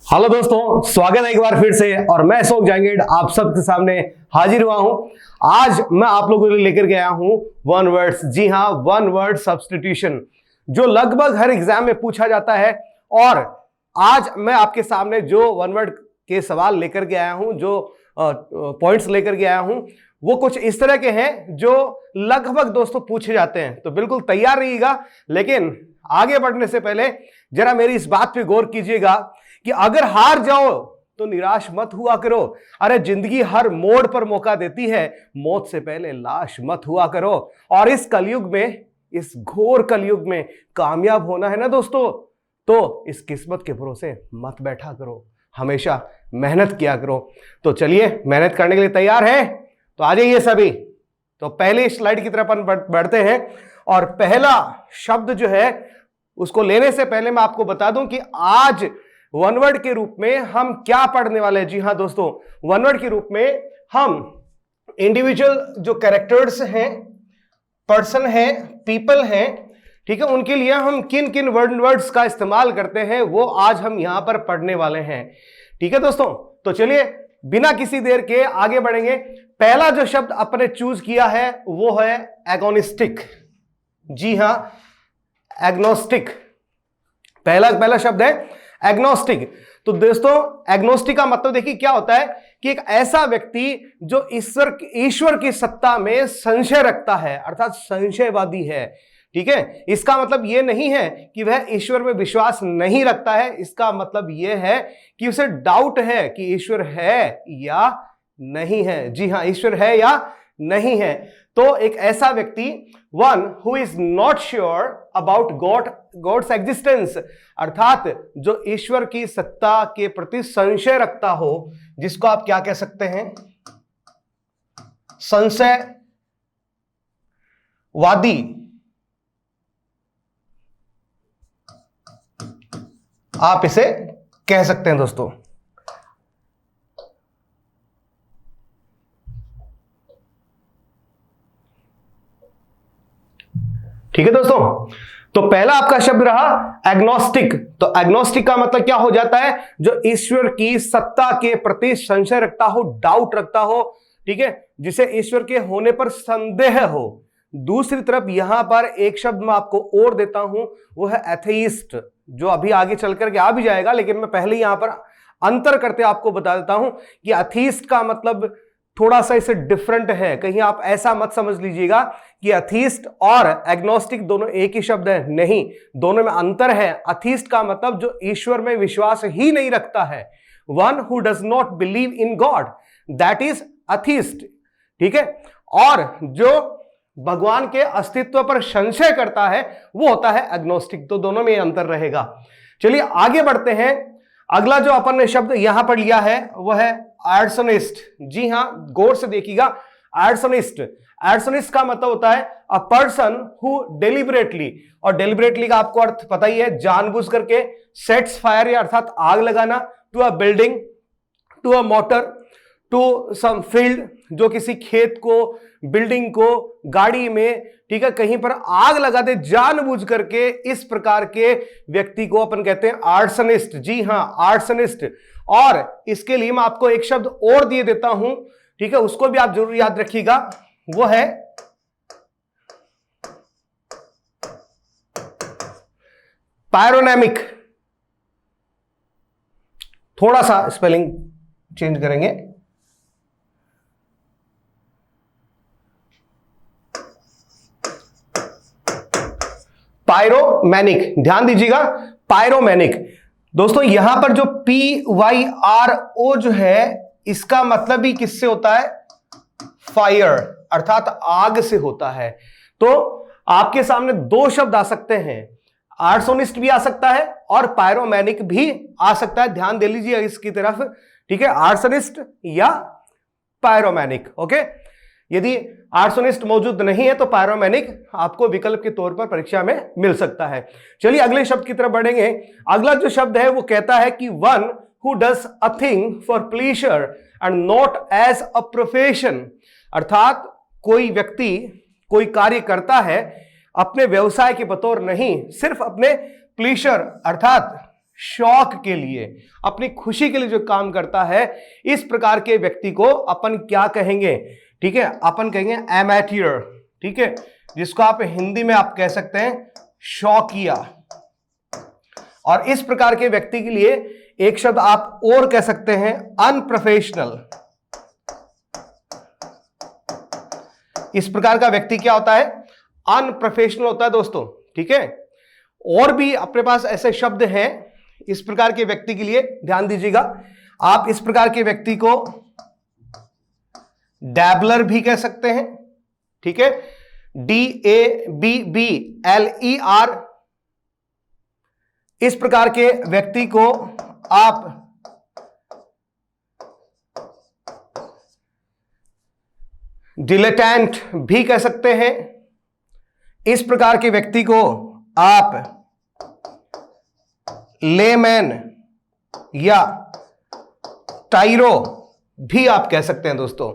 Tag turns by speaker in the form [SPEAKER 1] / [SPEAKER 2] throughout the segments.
[SPEAKER 1] Hello दोस्तों, स्वागत है एक बार फिर से। और मैं अशोक जहांगीर आप सबके सामने हाजिर हुआ हूं। आज मैं आप लोगों के लिए लेकर गया हूं वन वर्ड्स। जी हां, वन वर्ड सब्स्टिट्यूशन, जो लगभग हर एग्जाम में पूछा जाता है। और आज मैं आपके सामने जो वन वर्ड के सवाल लेकर के आया हूं, जो पॉइंट्स लेकर के आया हूं, वो कुछ इस तरह के हैं जो लगभग दोस्तों पूछे जाते हैं। तो बिल्कुल तैयार रहिएगा। लेकिन आगे बढ़ने से पहले जरा मेरी इस बात पे गौर कीजिएगा कि अगर हार जाओ तो निराश मत हुआ करो। अरे जिंदगी हर मोड़ पर मौका देती है, मौत से पहले लाश मत हुआ करो। और इस कलयुग में, इस घोर कलयुग में कामयाब होना है ना दोस्तों, तो इस किस्मत के भरोसे मत बैठा करो, हमेशा मेहनत किया करो। तो चलिए, मेहनत करने के लिए तैयार हैं? तो आ जाइए सभी। तो पहले स्लाइड की तरफ अपन बढ़ते हैं। और पहला शब्द जो है उसको लेने से पहले मैं आपको बता दूं कि आज वन वर्ड के रूप में हम क्या पढ़ने वाले हैं। जी हां दोस्तों, वन वर्ड के रूप में हम इंडिविजुअल जो कैरेक्टर्स हैं, पर्सन हैं, पीपल हैं, ठीक है, उनके लिए हम किन किन वर्ड्स का इस्तेमाल करते हैं वो आज हम यहां पर पढ़ने वाले हैं। ठीक है दोस्तों, तो चलिए बिना किसी देर के आगे बढ़ेंगे। पहला जो शब्द अपने चूज किया है वो है एगोनिस्टिक। जी हां, एग्नोस्टिक। पहला शब्द है एग्नोस्टिक। तो दोस्तों, एग्नोस्टिक का मतलब देखिए क्या होता है कि एक ऐसा व्यक्ति जो ईश्वर की सत्ता में संशय रखता है, अर्थात संशयवादी है। ठीक है, इसका मतलब यह नहीं है कि वह ईश्वर में विश्वास नहीं रखता है। इसका मतलब यह है कि उसे डाउट है कि ईश्वर है या नहीं है। जी हां, ईश्वर है या नहीं है। तो एक ऐसा व्यक्ति, one who is not sure about God's existence, अर्थात जो ईश्वर की सत्ता के प्रति संशय रखता हो, जिसको आप क्या कह सकते हैं, संशयवादी। आप इसे कह सकते हैं दोस्तों। ठीक है दोस्तों, तो पहला आपका शब्द रहा एग्नोस्टिक। तो एग्नोस्टिक का मतलब क्या हो जाता है, जो ईश्वर की सत्ता के प्रति संशय रखता हो, डाउट रखता हो। ठीक है, जिसे ईश्वर के होने पर संदेह हो। दूसरी तरफ यहां पर एक शब्द मैं आपको और देता हूं, वो है एथेइस्ट, जो अभी आगे चल करके आ भी जाएगा। लेकिन मैं पहले यहां पर अंतर करते आपको बता देता हूं कि एथेइस्ट का मतलब थोड़ा सा इसे डिफरेंट है। कहीं आप ऐसा मत समझ लीजिएगा कि अथीस्ट और एग्नोस्टिक दोनों एक ही शब्द है, नहीं, दोनों में अंतर है। अथीस्ट का मतलब जो ईश्वर में विश्वास ही नहीं रखता है, one who does not believe in God, that is atheist. ठीक है, और जो भगवान के अस्तित्व पर संशय करता है वो होता है एग्नोस्टिक। तो दोनों में अंतर रहेगा। चलिए आगे बढ़ते हैं। अगला जो अपन ने शब्द यहां पर लिया है वह है एर्सोनिस्ट। जी हां, गौर से देखिएगा। एर्सोनिस्ट का मतलब होता है अ पर्सन हु डेलिबरेटली, और डेलिबरेटली का आपको अर्थ पता ही है, जानबूझ करके, सेट्स फायर या अर्थात आग लगाना, to a building, to a motor, to some field, जो किसी खेत को, बिल्डिंग को, गाड़ी में, ठीक है, कहीं पर आग लगा दे जानबूझ करके। इस प्रकार के व्यक्ति को अपन कहते हैं आर्सनिस्ट। जी हां, आर्सनिस्ट। और इसके लिए मैं आपको एक शब्द और दिए देता हूं, ठीक है, उसको भी आप जरूर याद रखिएगा, वो है पायरोनैमिक। थोड़ा सा स्पेलिंग चेंज करेंगे। पायरोमैनिक, ध्यान दीजिएगा, पायरोमैनिक। दोस्तों यहां पर जो PYRO जो है, इसका मतलब ही किससे होता है, फायर, अर्थात आग से होता है। तो आपके सामने दो शब्द आ सकते हैं, आर्सोनिस्ट भी आ सकता है और पायरोमैनिक भी आ सकता है। ध्यान दे लीजिए इसकी तरफ, ठीक है, आर्सोनिस्ट या पायरोमैनिक। ओके, यदि आर्सोनिस्ट मौजूद नहीं है तो पायरोमैनिक आपको विकल्प के तौर पर परीक्षा में मिल सकता है। चलिए अगले शब्द की तरफ बढ़ेंगे। अगला जो शब्द है वो कहता है कि one who does a thing for pleasure and not as a profession, अर्थात कोई व्यक्ति कोई कार्य करता है अपने व्यवसाय के बतौर नहीं, सिर्फ अपने प्लेजर अर्थात शौक के लिए, अपनी खुशी के लिए जो काम करता है, इस प्रकार के व्यक्ति को अपन क्या कहेंगे? ठीक है, अपन कहेंगे एमेट्योर। ठीक है, जिसको आप हिंदी में आप कह सकते हैं शौकिया। और इस प्रकार के व्यक्ति के लिए एक शब्द आप और कह सकते हैं अनप्रोफेशनल। इस प्रकार का व्यक्ति क्या होता है? अनप्रोफेशनल होता है दोस्तों। ठीक है, और भी अपने पास ऐसे शब्द हैं इस प्रकार के व्यक्ति के लिए, ध्यान दीजिएगा। आप इस प्रकार के व्यक्ति को डैबलर भी कह सकते हैं। ठीक है, DABBLER। इस प्रकार के व्यक्ति को आप डिलेटेंट भी कह सकते हैं। इस प्रकार के व्यक्ति को आप लेमैन या टाइरो भी आप कह सकते हैं दोस्तों।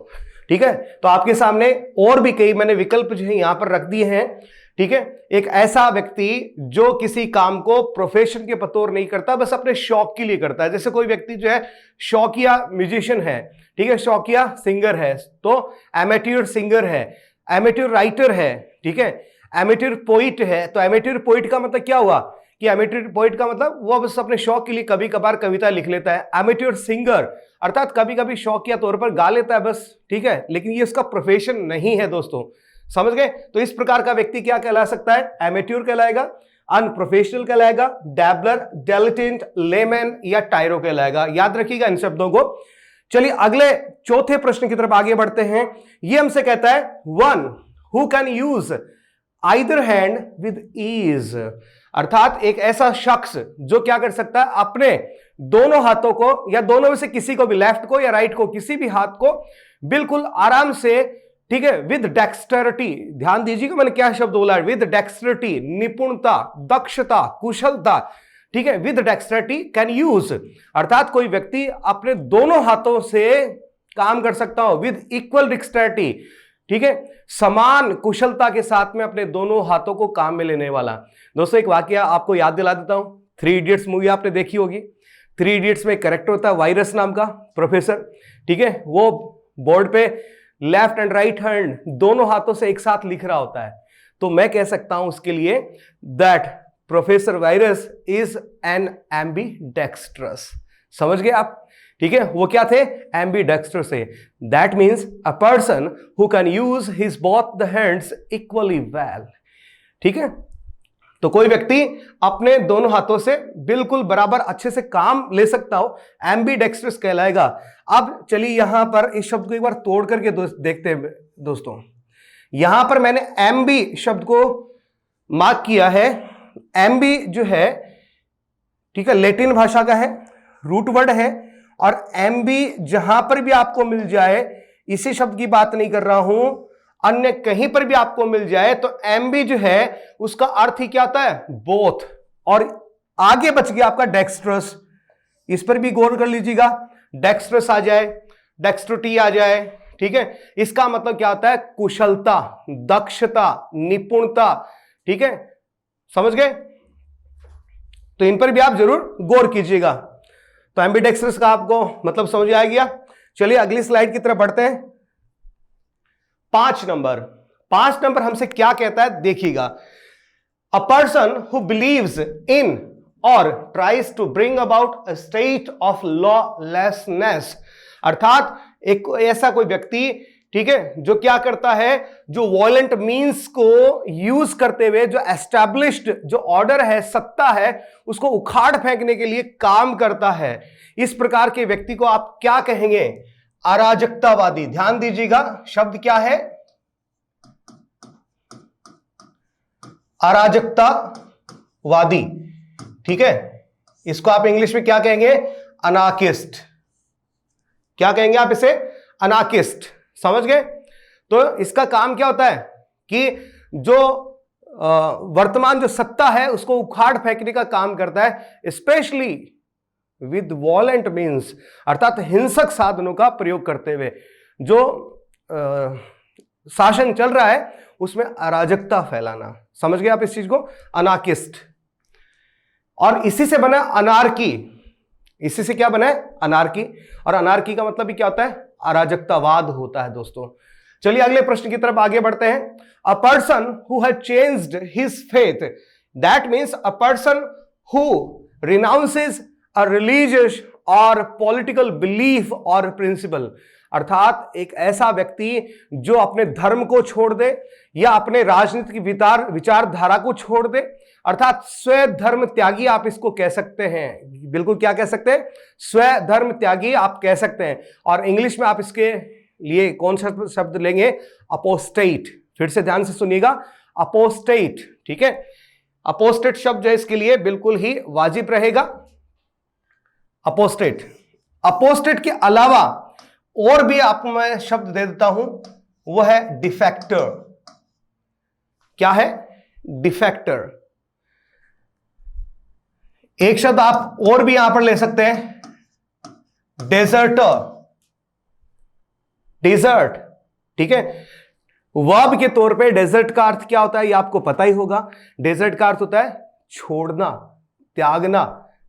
[SPEAKER 1] ठीक है, तो आपके सामने और भी कई मैंने विकल्प जो है यहां पर रख दिए हैं। ठीक है, एक ऐसा व्यक्ति जो किसी काम को प्रोफेशन के बतौर नहीं करता, बस अपने शौक के लिए करता है। जैसे कोई व्यक्ति जो है शौकिया म्यूजिशियन है, ठीक है, शौकिया सिंगर है, तो एमेट्योर सिंगर है, एमेट्योर राइटर है, ठीक है, एमेट्योर पोइट है। तो एमेट्योर पोइट का मतलब क्या हुआ कि एमेट्योर पोइट का मतलब वो बस अपने शौक के लिए कभी कभार कविता लिख लेता है। एमेट्योर सिंगर अर्थात कभी कभी शौकिया तौर पर गा लेता है बस, ठीक है, लेकिन ये उसका प्रोफेशन नहीं है दोस्तों, समझ गए? तो इस प्रकार का व्यक्ति क्या कहला सकता है? एमेट्योर कहलाएगा, अनप्रोफेशनल कहलाएगा, डैबलर, डिलेटेंट, लेमैन या टाइरो कहलाएगा। याद रखिएगा इन शब्दों को। चलिए अगले चौथे प्रश्न की तरफ आगे बढ़ते हैं। ये हमसे कहता है one who can use either hand with ease, अर्थात एक ऐसा शख्स जो क्या कर सकता है, अपने दोनों हाथों को या दोनों में से किसी को भी, लेफ्ट को या राइट को, किसी भी हाथ को बिल्कुल आराम से, ठीक है, विद डेक्स्टरिटी, ध्यान दीजिएगा मैंने क्या शब्द बोला है, विद डेक्स्टरिटी, निपुणता, दक्षता, कुशलता, ठीक है, विद डेक्स्टरिटी कैन यूज, अर्थात कोई व्यक्ति अपने दोनों हाथों से काम कर सकता हो, विद इक्वल डेक्स्टरिटी, ठीक है, समान कुशलता के साथ में अपने दोनों हाथों को काम में लेने वाला। दोस्तों एक वाकया आपको याद दिला देता हूं, 3 इडियट्स मूवी आपने देखी होगी। 3 इडियट्स में कैरेक्टर होता है वायरस नाम का प्रोफेसर, ठीक है, वो बोर्ड पे लेफ्ट एंड राइट हैंड दोनों हाथों से एक साथ लिख रहा होता है। तो मैं कह सकता हूं उसके लिए that professor virus is an ambidextrous. समझ गए आप? ठीक है, वो क्या थे? एम्बीडेक्स्ट्रस से। That means a person who can use his both the hands equally well. ठीक है, तो कोई व्यक्ति अपने दोनों हाथों से बिल्कुल बराबर अच्छे से काम ले सकता हो, एम्बीडेक्स्ट्रस कहलाएगा। अब चलिए यहां पर इस शब्द को एक बार तोड़ करके देखते हैं दोस्तों। यहां पर मैंने एम्बी शब्द को मार्क किया है। एम्बी जो है, ठीक है, लैटिन भाषा का है, रूट वर्ड है, और एम्बी जहां पर भी आपको मिल जाए, इसी शब्द की बात नहीं कर रहा हूं, अन्य कहीं पर भी आपको मिल जाए तो एम्बी जो है उसका अर्थ ही क्या आता है? बोथ। और आगे बच गया आपका डेक्स्ट्रस, इस पर भी गौर कर लीजिएगा। डेक्स्ट्रस आ जाए, डेक्स्ट्रिटी आ जाए, ठीक है, इसका मतलब क्या होता है? कुशलता, दक्षता, निपुणता, ठीक है, समझ गए? तो इन पर भी आप जरूर गौर कीजिएगा। तो एम्बीडेक्स्ट्रस का आपको मतलब समझ आ गया। चलिए अगली स्लाइड की तरफ बढ़ते हैं। 5 नंबर हमसे क्या कहता है देखिएगा। A person who believes in or tries to bring about a state of lawlessness, अर्थात एक ऐसा कोई व्यक्ति, ठीक है, जो क्या करता है, जो वॉयलेंट मींस को यूज करते हुए जो एस्टैब्लिश्ड जो ऑर्डर है, सत्ता है, उसको उखाड़ फेंकने के लिए काम करता है। इस प्रकार के व्यक्ति को आप क्या कहेंगे? अराजकतावादी। ध्यान दीजिएगा शब्द क्या है? अराजकतावादी। ठीक है, इसको आप इंग्लिश में क्या कहेंगे? अनार्किस्ट। क्या कहेंगे आप इसे? अनार्किस्ट। समझ गए? तो इसका काम क्या होता है कि जो वर्तमान जो सत्ता है उसको उखाड़ फेंकने का काम करता है, स्पेशली विद वॉलेंट मीन्स, अर्थात हिंसक साधनों का प्रयोग करते हुए। जो शासन चल रहा है उसमें अराजकता फैलाना। समझ गए आप इस चीज को? अनार्किस्ट। और इसी से बना अनार्की। इसी से क्या बना है? अनार्की। और अनार्की का मतलब भी क्या होता है? अराजकतावाद होता है दोस्तों। चलिए अगले प्रश्न की तरफ आगे बढ़ते हैं। A person who has changed his faith, that means a person who renounces a religious और पॉलिटिकल बिलीफ और प्रिंसिपल, अर्थात एक ऐसा व्यक्ति जो अपने धर्म को छोड़ दे या अपने राजनीतिक विचारधारा को छोड़ दे, अर्थात स्व धर्म त्यागी आप इसको कह सकते हैं। बिल्कुल क्या कह सकते हैं? स्व धर्म त्यागी आप कह सकते हैं। और इंग्लिश में आप इसके लिए कौन सा शब्द लेंगे? अपोस्टेट। फिर से ध्यान से सुनिएगा, अपोस्टेट। ठीक है, अपोस्टेट शब्द जो है इसके लिए बिल्कुल ही वाजिब रहेगा। अपोस्टेट। अपोस्टेट के अलावा और भी आपको मैं शब्द दे देता हूं, वह है डिफेक्टर। क्या है? डिफेक्टर। एक शब्द आप और भी यहां पर ले सकते हैं, डेजर्टर। डेजर्ट। ठीक है, वर्ब के तौर पे डेजर्ट का अर्थ क्या होता है ये आपको पता ही होगा। डेजर्ट का अर्थ होता है छोड़ना, त्यागना।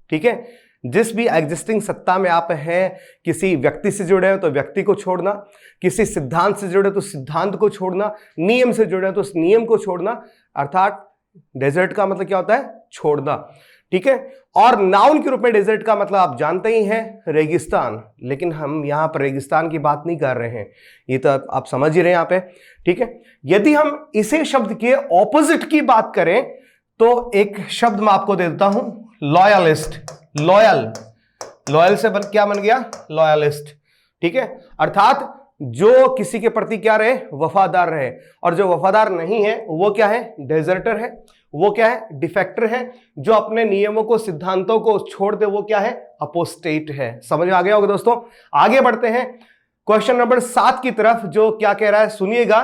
[SPEAKER 1] ठीक है, जिस भी एग्जिस्टिंग सत्ता में आप हैं, किसी व्यक्ति से जुड़े हो तो व्यक्ति को छोड़ना, किसी सिद्धांत से जुड़े तो सिद्धांत को छोड़ना, नियम से जुड़े तो उस नियम को छोड़ना, अर्थात डेजर्ट का मतलब क्या होता है? छोड़ना। ठीक है, और नाउन के रूप में डेजर्ट का मतलब आप जानते ही हैं, रेगिस्तान। लेकिन हम यहां पर रेगिस्तान की बात नहीं कर रहे हैं, ये तो आप समझ ही रहे हैं यहां पे। ठीक है, यदि हम इसी शब्द के ऑपोजिट की बात करें तो एक शब्द मैं आपको दे देता हूं, लॉयलिस्ट। लॉयल। लॉयल से क्या बन गया? लॉयलिस्ट। ठीक है, अर्थात जो किसी के प्रति क्या रहे? वफादार रहे। और जो वफादार नहीं है वो क्या है? डेजर्टर है। वो क्या है? डिफेक्टर है। जो अपने नियमों को, सिद्धांतों को छोड़ दे वो क्या है? अपोस्टेट है। समझ में आ गया होगा दोस्तों। आगे बढ़ते हैं क्वेश्चन नंबर 7 की तरफ, जो क्या कह रहा है सुनिएगा।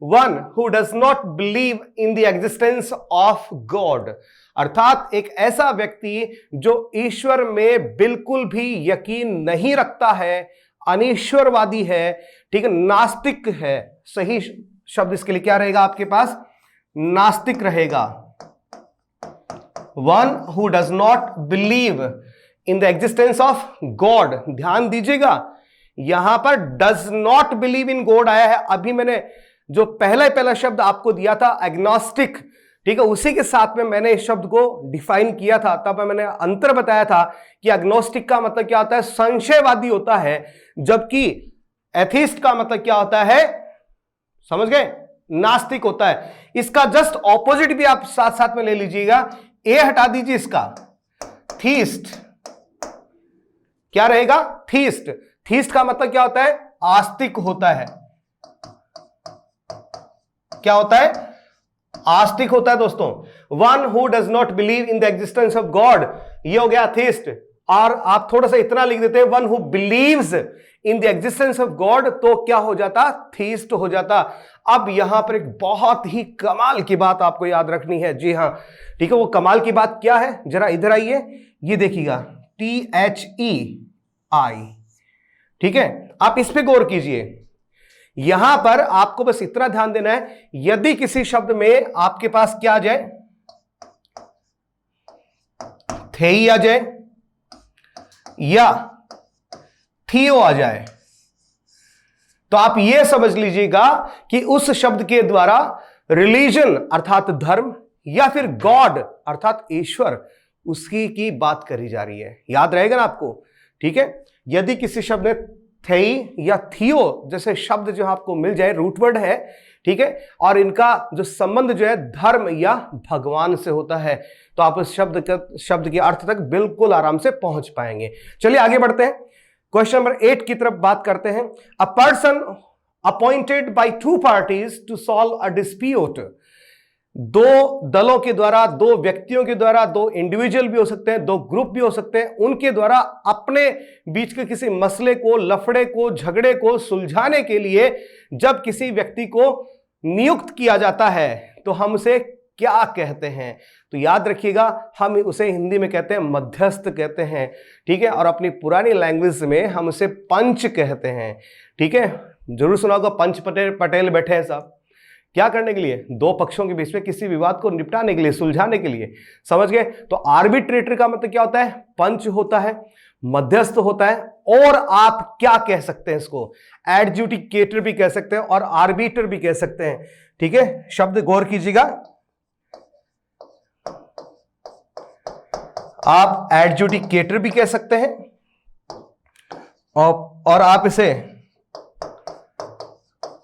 [SPEAKER 1] One who does not believe in the existence of God, अर्थात एक ऐसा व्यक्ति जो ईश्वर में बिल्कुल भी यकीन नहीं रखता है, अनीश्वरवादी है। ठीक है, नास्तिक है। सही शब्द इसके लिए क्या रहेगा आपके पास? नास्तिक रहेगा। One who does not believe in the existence of God. ध्यान दीजिएगा, यहां पर does not believe in God आया है। अभी मैंने जो पहला शब्द आपको दिया था एग्नोस्टिक, ठीक है, उसी के साथ में मैंने इस शब्द को डिफाइन किया था। तब मैंने अंतर बताया था कि एग्नोस्टिक का मतलब क्या होता है? संशयवादी होता है, जबकि एथिस्ट का मतलब क्या होता है? समझ गए? नास्तिक होता है। इसका जस्ट ऑपोजिट भी आप साथ साथ में ले लीजिएगा, ए हटा दीजिए, इसका थीस्ट। क्या रहेगा? थीस्ट। थीस्ट का मतलब क्या होता है? आस्तिक होता है। क्या होता है? आस्तिक होता है दोस्तों। One who does not believe in the existence of God, ये हो गया थीस्ट। और आप थोड़ा सा इतना लिख देते हैं, one who believes in the existence of God, तो क्या हो जाता? थीस्ट हो जाता। अब यहां पर एक बहुत ही कमाल की बात आपको याद रखनी है। जी हां, ठीक है, वो कमाल की बात क्या है? जरा इधर आइए, ये देखिएगा, THEI। ठीक है, आप इस पे गौर कीजिए। यहां पर आपको बस इतना ध्यान देना है, यदि किसी शब्द में आपके पास क्या आ जाए? थेई आ जाए या थियो आ जाए, तो आप यह समझ लीजिएगा कि उस शब्द के द्वारा रिलीजन अर्थात धर्म या फिर गॉड अर्थात ईश्वर, उसकी की बात करी जा रही है। याद रहेगा ना आपको? ठीक है, यदि किसी शब्द में थेई या थियो जैसे शब्द जो आपको मिल जाए, रूट वर्ड है, ठीक है, और इनका जो संबंध जो है धर्म या भगवान से होता है, तो आप उस शब्द के अर्थ तक बिल्कुल आराम से पहुंच पाएंगे। चलिए आगे बढ़ते हैं, क्वेश्चन नंबर 8 की तरफ बात करते हैं। A person appointed by two parties to solve a dispute, दो दलों के द्वारा, दो व्यक्तियों के द्वारा, दो इंडिविजुअल भी हो सकते हैं, दो ग्रुप भी हो सकते हैं, उनके द्वारा अपने बीच के किसी मसले को, लफड़े को, झगड़े को सुलझाने के लिए जब किसी व्यक्ति को नियुक्त किया जाता है तो हम उसे क्या कहते हैं? तो याद रखिएगा, हम उसे हिंदी में कहते हैं मध्यस्थ कहते हैं। ठीक है, और अपनी पुरानी लैंग्वेज में हम उसे पंच कहते हैं। ठीक है, जरूर सुना होगा, पंच पटेल बैठे हैं साहब। क्या करने के लिए? दो पक्षों के बीच में किसी विवाद को निपटाने के लिए, सुलझाने के लिए। समझ गए? तो आर्बिट्रेटर का मतलब क्या होता है? पंच होता है, मध्यस्थ होता है, और आप क्या कह सकते हैं इसको? एडजुडिकेटर भी कह सकते हैं और आर्बिटर भी कह सकते हैं। ठीक है, शब्द गौर कीजिएगा। आप एडजुडिकेटर भी कह सकते हैं और आप इसे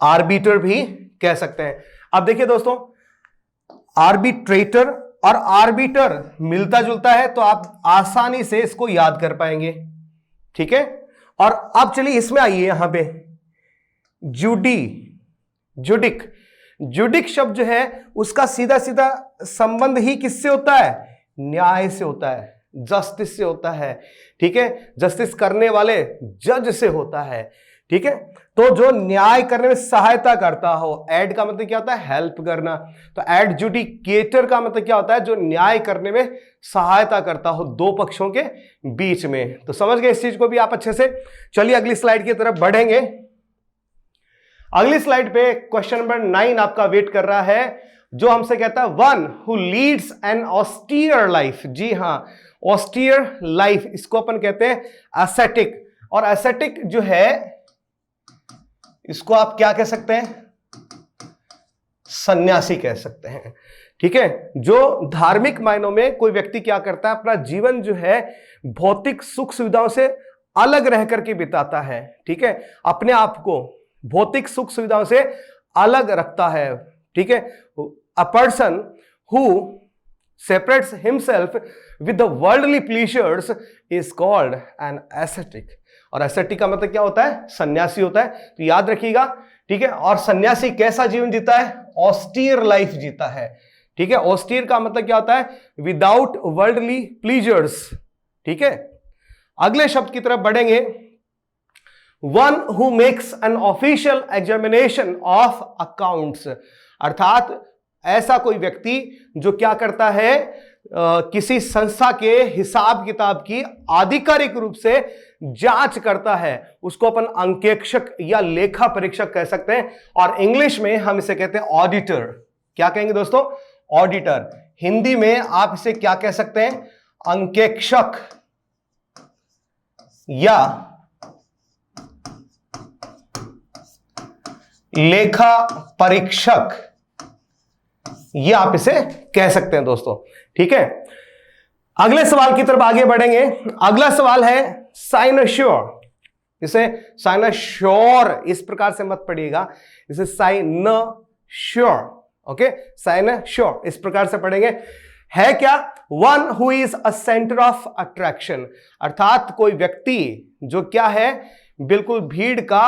[SPEAKER 1] आर्बिटर भी कह सकते हैं। अब देखिए दोस्तों, आर्बिट्रेटर और आर्बिटर मिलता जुलता है, तो आप आसानी से इसको याद कर पाएंगे। ठीक है, और अब चलिए इसमें आइए, यहां पे जुडिक जुडिक शब्द जो है उसका सीधा सीधा संबंध ही किससे होता है? न्याय से होता है, जस्टिस से होता है। ठीक है, जस्टिस करने वाले जज से होता है। ठीक है, तो जो न्याय करने में सहायता करता हो, एड का मतलब क्या होता है? हेल्प करना। तो एडजुडिकेटर का मतलब क्या होता है? जो न्याय करने में सहायता करता हो दो पक्षों के बीच में। तो समझ गए इस चीज को भी आप अच्छे से। चलिए अगली स्लाइड की तरफ बढ़ेंगे। अगली स्लाइड पे क्वेश्चन नंबर 9 आपका वेट कर रहा है, जो हमसे कहता है one who leads an austere life. जी हां, ऑस्टियर लाइफ, इसको अपन कहते हैं एसेटिक। और एसेटिक जो है इसको आप क्या कह सकते हैं? सन्यासी कह सकते हैं। ठीक है, जो धार्मिक मायनों में कोई व्यक्ति क्या करता है? अपना जीवन जो है भौतिक सुख सुविधाओं से अलग रह करके बिताता है। ठीक है, अपने आप को भौतिक सुख सुविधाओं से अलग रखता है। ठीक है, a person who separates himself with the worldly pleasures is called an ascetic। और ascetic का मतलब क्या होता है? सन्यासी होता है। तो याद रखिएगा। ठीक है, और सन्यासी कैसा जीवन जीता है? ऑस्टियर लाइफ जीता है। ठीक है, ऑस्टियर का मतलब क्या होता है? Without worldly pleasures. ठीक है, अगले शब्द की तरफ बढ़ेंगे। One who makes an official examination of accounts, अर्थात ऐसा कोई व्यक्ति जो क्या करता है? किसी संस्था के हिसाब किताब की आधिकारिक रूप से जांच करता है, उसको अपन अंकेक्षक या लेखा परीक्षक कह सकते हैं। और इंग्लिश में हम इसे कहते हैं ऑडिटर। क्या कहेंगे दोस्तों? ऑडिटर। हिंदी में आप इसे क्या कह सकते हैं? अंकेक्षक या लेखा परीक्षक, ये आप इसे कह सकते हैं दोस्तों। ठीक है, अगले सवाल की तरफ आगे बढ़ेंगे। अगला सवाल है साइनश्योर। इसे साइनश्योर इस प्रकार से मत पढ़िएगा, इसे साइनश्योर। ओके, साइनश्योर इस प्रकार से पढ़ेंगे। है क्या? One who is a centre of attraction, अर्थात कोई व्यक्ति जो क्या है? बिल्कुल भीड़ का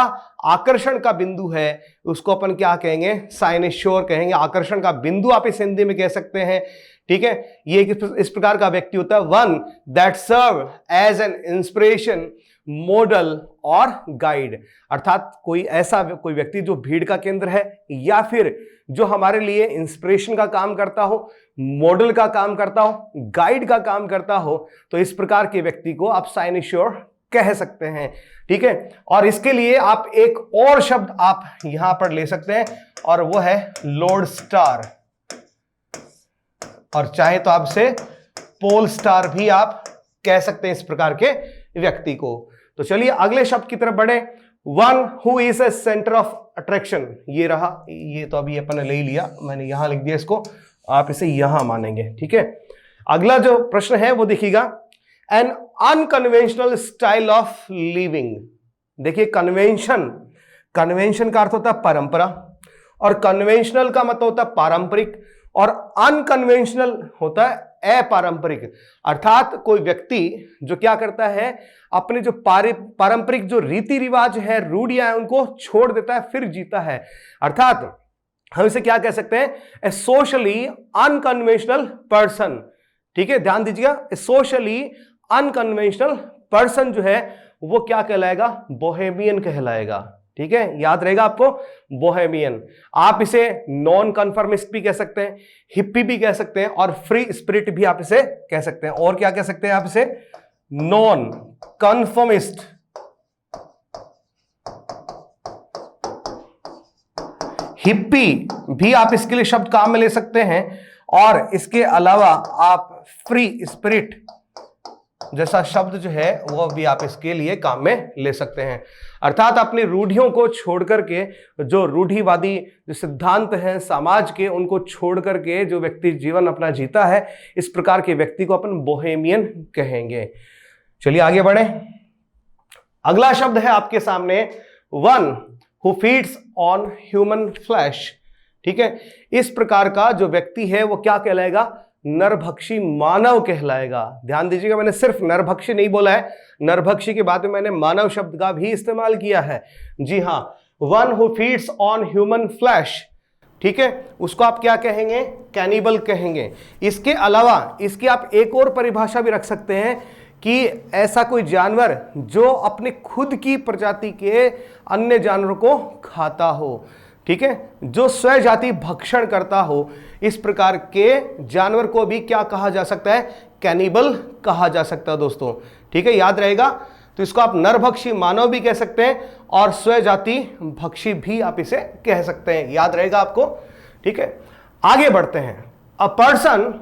[SPEAKER 1] आकर्षण का बिंदु है, उसको अपन क्या कहेंगे? साइनश्योर कहेंगे। आकर्षण का बिंदु आप इस हिंदी में कह सकते हैं। ठीक है, ये इस प्रकार का व्यक्ति होता है one that serve as an inspiration, model और गाइड, अर्थात कोई व्यक्ति जो भीड़ का केंद्र है या फिर जो हमारे लिए इंस्पिरेशन का काम करता हो, मॉडल का काम करता हो, गाइड का काम करता हो। तो इस प्रकार के व्यक्ति को आप साइनश्योर कह सकते हैं। ठीक है, और इसके लिए आप एक और शब्द आप यहां पर ले सकते हैं और वो है लोड स्टार, और चाहे तो आप इसे पोल स्टार भी आप कह सकते हैं इस प्रकार के व्यक्ति को। तो चलिए अगले शब्द की तरफ बढ़े। One who is a centre of attraction, ये रहा, ये तो अभी अपन ने ले लिया, मैंने यहां लिख दिया इसको, आप इसे यहां मानेंगे। ठीक है, अगला जो प्रश्न है वो देखिएगा, an unconventional style of living. देखिए कन्वेंशन का अर्थ होता है परंपरा, और कन्वेंशनल का मतलब होता है पारंपरिक, और अनकन्वेंशनल होता है अपारंपरिक। अर्थात कोई व्यक्ति जो क्या करता है? अपने जो पारंपरिक जो रीति रिवाज है, रूढ़ियां हैं, उनको छोड़ देता है, फिर जीता है। अर्थात हम इसे क्या कह सकते हैं? ए सोशली अनकन्वेंशनल पर्सन। ठीक है, ध्यान दीजिएगा, ए सोशली अनकन्वेंशनल पर्सन जो है वो क्या कहलाएगा? बोहेमियन कहलाएगा। ठीक है, याद रहेगा आपको, बोहेमियन। आप इसे नॉन कन्फर्मिस्ट भी कह सकते हैं, हिप्पी भी कह सकते हैं, और फ्री स्पिरिट भी आप इसे कह सकते हैं। और क्या कह सकते हैं आप इसे? नॉन कन्फर्मिस्ट, हिप्पी भी आप इसके लिए शब्द काम में ले सकते हैं, और इसके अलावा आप फ्री स्पिरिट जैसा शब्द जो है वो भी आप इसके लिए काम में ले सकते हैं। अर्थात अपनी रूढ़ियों को छोड़ करके, जो रूढ़िवादी जो सिद्धांत हैं समाज के, उनको छोड़ करके जो व्यक्ति जीवन अपना जीता है, इस प्रकार के व्यक्ति को अपन बोहेमियन कहेंगे। चलिए आगे बढ़े। अगला शब्द है आपके सामने one who feeds on human flesh. ठीक है, इस प्रकार का जो व्यक्ति है वो क्या कहलाएगा? नरभक्षी मानव कहलाएगा। ध्यान दीजिएगा, मैंने सिर्फ नरभक्षी नहीं बोला है, नरभक्षी के बाद में मैंने मानव शब्द का भी इस्तेमाल किया है। जी हां, one who feeds on human flesh, ठीक है, उसको आप क्या कहेंगे? कैनिबल कहेंगे। इसके अलावा इसकी आप एक और परिभाषा भी रख सकते हैं कि ऐसा कोई जानवर जो अपने खुद की प्रजाति के अन्य जानवरों को खाता हो, ठीक है, जो स्वजाति भक्षण करता हो, इस प्रकार के जानवर को भी क्या कहा जा सकता है? कैनिबल कहा जा सकता है दोस्तों। ठीक है, याद रहेगा। तो इसको आप नरभक्षी मानव भी कह सकते हैं और स्वजाति भक्षी भी आप इसे कह सकते हैं, याद रहेगा आपको। ठीक है, आगे बढ़ते हैं। अ पर्सन,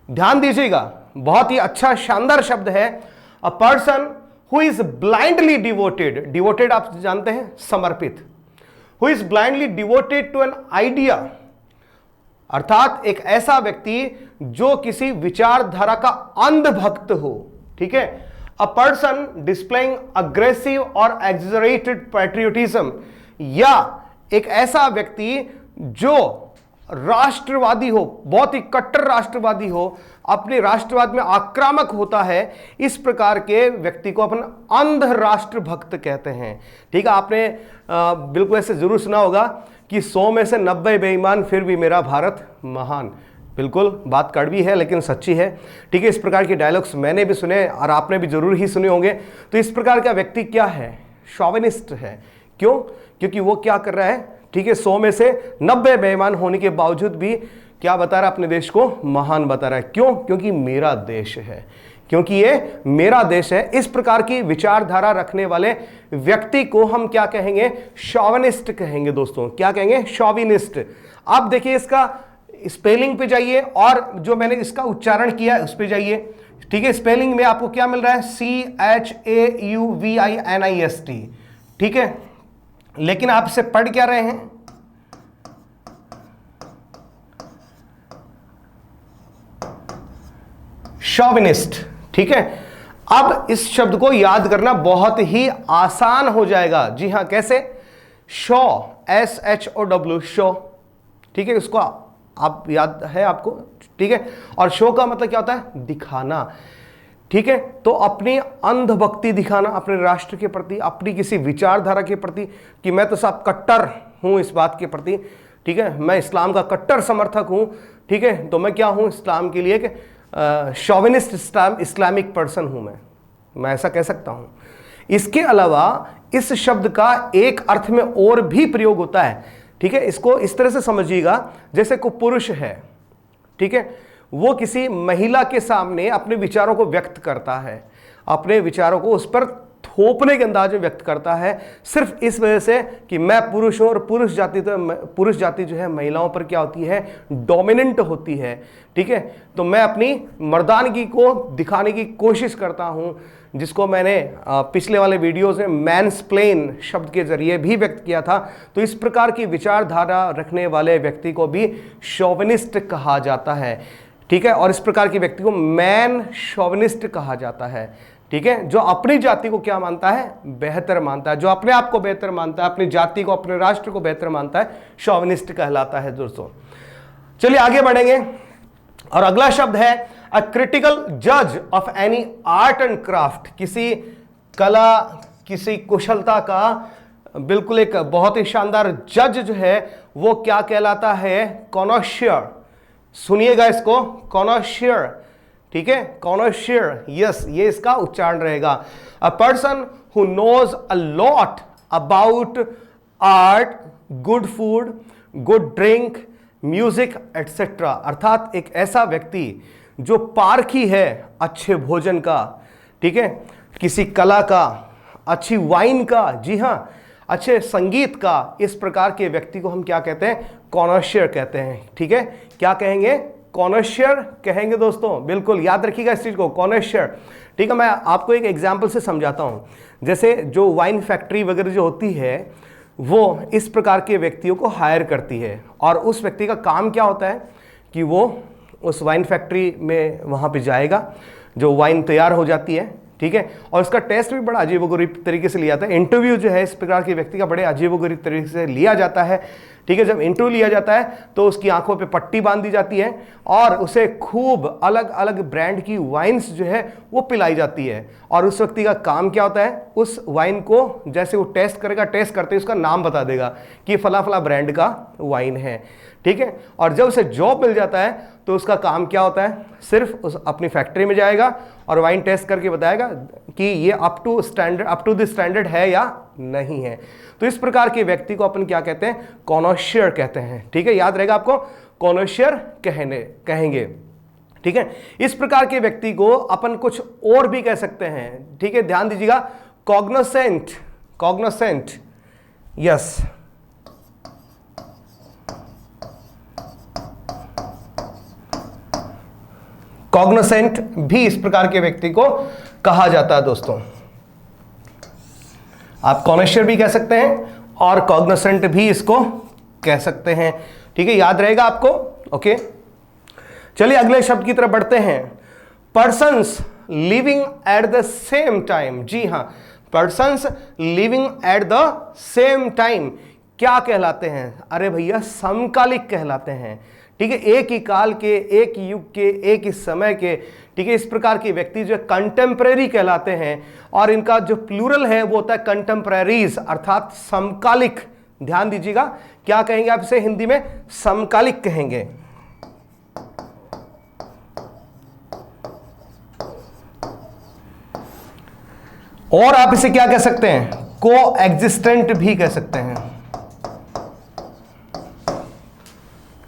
[SPEAKER 1] ध्यान दीजिएगा, बहुत ही अच्छा शानदार शब्द है। A person who is blindly devoted, devoted आप जानते हैं समर्पित, who is blindly devoted to an idea, अर्थात एक ऐसा व्यक्ति जो किसी विचारधारा का अंध भक्त हो। ठीक है, अ पर्सन डिस्प्लेइंग अग्रेसिव और एक्सजरेटेड पैट्रियोटिज्म, या एक ऐसा व्यक्ति जो राष्ट्रवादी हो, बहुत ही कट्टर राष्ट्रवादी हो, अपने राष्ट्रवाद में आक्रामक होता है, इस प्रकार के व्यक्ति को अपन अंध राष्ट्रभक्त कहते हैं। ठीक है, आपने बिल्कुल ऐसे जरूर सुना होगा कि 100 में से 90 बेईमान फिर भी मेरा भारत महान। बिल्कुल बात कड़वी है लेकिन सच्ची है। ठीक है, इस प्रकार के डायलॉग्स मैंने भी सुने और आपने भी जरूर ही सुने होंगे। तो इस प्रकार का व्यक्ति क्या है? शॉविनिस्ट है। क्यों? क्योंकि वो क्या कर रहा है? ठीक है, 100 में से 90 बेईमान होने के बावजूद भी क्या बता रहा है? अपने देश को महान बता रहा है। क्यों? क्योंकि मेरा देश है, क्योंकि ये मेरा देश है। इस प्रकार की विचारधारा रखने वाले व्यक्ति को हम क्या कहेंगे? शॉविनिस्ट कहेंगे दोस्तों। क्या कहेंगे? शॉविनिस्ट। आप देखिए, इसका स्पेलिंग पे जाइए और जो मैंने इसका उच्चारण किया है उस पे जाइए। ठीक है, स्पेलिंग में आपको क्या मिल रहा है? CHAUVINIST। ठीक है, लेकिन आप इसे पढ़ क्या रहे हैं? शॉविनिस्ट। ठीक है, अब इस शब्द को याद करना बहुत ही आसान हो जाएगा। जी हां, कैसे? Show, SHOW, show. ठीक है, इसको आप याद है आपको। ठीक है, और शो का मतलब क्या होता है? दिखाना। ठीक है, तो अपनी अंधभक्ति दिखाना अपने राष्ट्र के प्रति, अपनी किसी विचारधारा के प्रति, कि मैं तो साहब कट्टर हूं इस बात के प्रति। ठीक है, मैं इस्लाम का कट्टर समर्थक हूं। ठीक है, तो मैं क्या हूं इस्लाम के लिए? कि शॉविनिस्ट इस्लामिक पर्सन हूं मैं ऐसा कह सकता हूं। इसके अलावा इस शब्द का एक अर्थ में और भी प्रयोग होता है। ठीक है, इसको इस तरह से समझिएगा, जैसे कोई पुरुष है, ठीक है, वो किसी महिला के सामने अपने विचारों को व्यक्त करता है, अपने विचारों को उस पर थोपने के अंदाज में व्यक्त करता है, सिर्फ इस वजह से कि मैं पुरुष हूं और पुरुष जाति जो है महिलाओं पर क्या होती है? डोमिनेंट होती है। ठीक है, तो मैं अपनी मर्दानगी को दिखाने की कोशिश करता हूं, जिसको मैंने पिछले वाले वीडियोस में मैंसप्लेन शब्द के जरिए भी व्यक्त किया था। तो इस प्रकार की विचारधारा रखने वाले व्यक्ति को भी शोविनिस्ट कहा जाता है। ठीक है, और इस प्रकार के व्यक्ति को मैन शोविनिस्ट कहा जाता है। ठीक है, जो अपनी जाति को क्या मानता है? बेहतर मानता है, जो अपने आप को बेहतर मानता है, अपनी जाति को, अपने राष्ट्र को बेहतर मानता है, शोविनिस्ट कहलाता है दोस्तों। चलिए आगे बढ़ेंगे और अगला शब्द है अ क्रिटिकल जज of any art and craft. किसी कला, किसी कुशलता का बिल्कुल एक बहुत ही शानदार जज जो है वो क्या कहलाता है? कॉनोशियर। सुनिएगा इसको, कॉनोशियर। ठीक है, कॉनोशियर, यस, ये इसका उच्चारण रहेगा। A person who knows a lot about art, good food, good drink, music etcetera. अर्थात एक ऐसा व्यक्ति जो पारखी है अच्छे भोजन का, ठीक है, किसी कला का, अच्छी वाइन का। जी हां, अच्छे संगीत का इस प्रकार के व्यक्ति को हम क्या कहते हैं? कॉनोशियर कहते हैं। ठीक है, क्या कहेंगे? कॉनोशियर कहेंगे दोस्तों, बिल्कुल याद रखिएगा इस चीज को, कॉनोशियर। ठीक है, मैं आपको एक एग्जाम्पल से समझाता हूं। जैसे जो वाइन फैक्ट्री वगैरह जो होती है वो इस प्रकार के व्यक्तियों को हायर करती है, और उस व्यक्ति का काम क्या होता है कि वो उस वाइन फैक्ट्री में वहाँ पे जाएगा, जो वाइन तैयार हो जाती है, ठीक है, और उसका टेस्ट भी बड़ा अजीबोगरीब तरीके से लिया जाता है। इंटरव्यू जो है इस प्रकार के व्यक्ति का बड़े अजीबोगरीब तरीके से लिया जाता है। ठीक है, जब इंटरव्यू लिया जाता है तो उसकी आंखों पे पट्टी बांध दी जाती है और उसे खूब अलग अलग ब्रांड की वाइन्स जो है वो पिलाई जाती है, और उस व्यक्ति का काम क्या होता है? उस वाइन को जैसे वो टेस्ट करेगा, टेस्ट करते ही उसका नाम बता देगा कि फला फला ब्रांड का वाइन है। ठीक है, और जब उसे जॉब मिल जाता है तो उसका काम क्या होता है? सिर्फ उस अपनी फैक्ट्री में जाएगा और वाइन टेस्ट करके बताएगा कि ये अप टू द स्टैंडर्ड है या नहीं है। तो इस प्रकार के व्यक्ति को अपन क्या कहते हैं? कॉनोशियर कहते हैं। ठीक है, याद रहेगा आपको, कॉनोशियर कहेंगे। ठीक है, इस प्रकार के व्यक्ति को अपन कुछ और भी कह सकते हैं। ठीक है, ध्यान दीजिएगा, कॉग्नोसेंट, यस, कॉग्नोसेंट भी इस प्रकार के व्यक्ति को कहा जाता है दोस्तों। आप कॉनोशियर भी कह सकते हैं और कॉग्नोसेंट भी इसको कह सकते हैं। ठीक है, याद रहेगा आपको। ओके, चलिए अगले शब्द की तरफ बढ़ते हैं। Persons living at the same time. जी हां, persons living at the same time क्या कहलाते हैं? अरे भैया, समकालिक कहलाते हैं। ठीक है, एक ही काल के, एक ही युग के, एक ही समय के। ठीक है, इस प्रकार के व्यक्ति जो कंटेम्परेरी कहलाते हैं, और इनका जो प्लूरल है वो होता है कंटेम्परेरीज, अर्थात समकालिक। ध्यान दीजिएगा, क्या कहेंगे आप इसे हिंदी में? समकालिक कहेंगे। और आप इसे क्या कह सकते हैं? को एग्जिस्टेंट भी कह सकते हैं।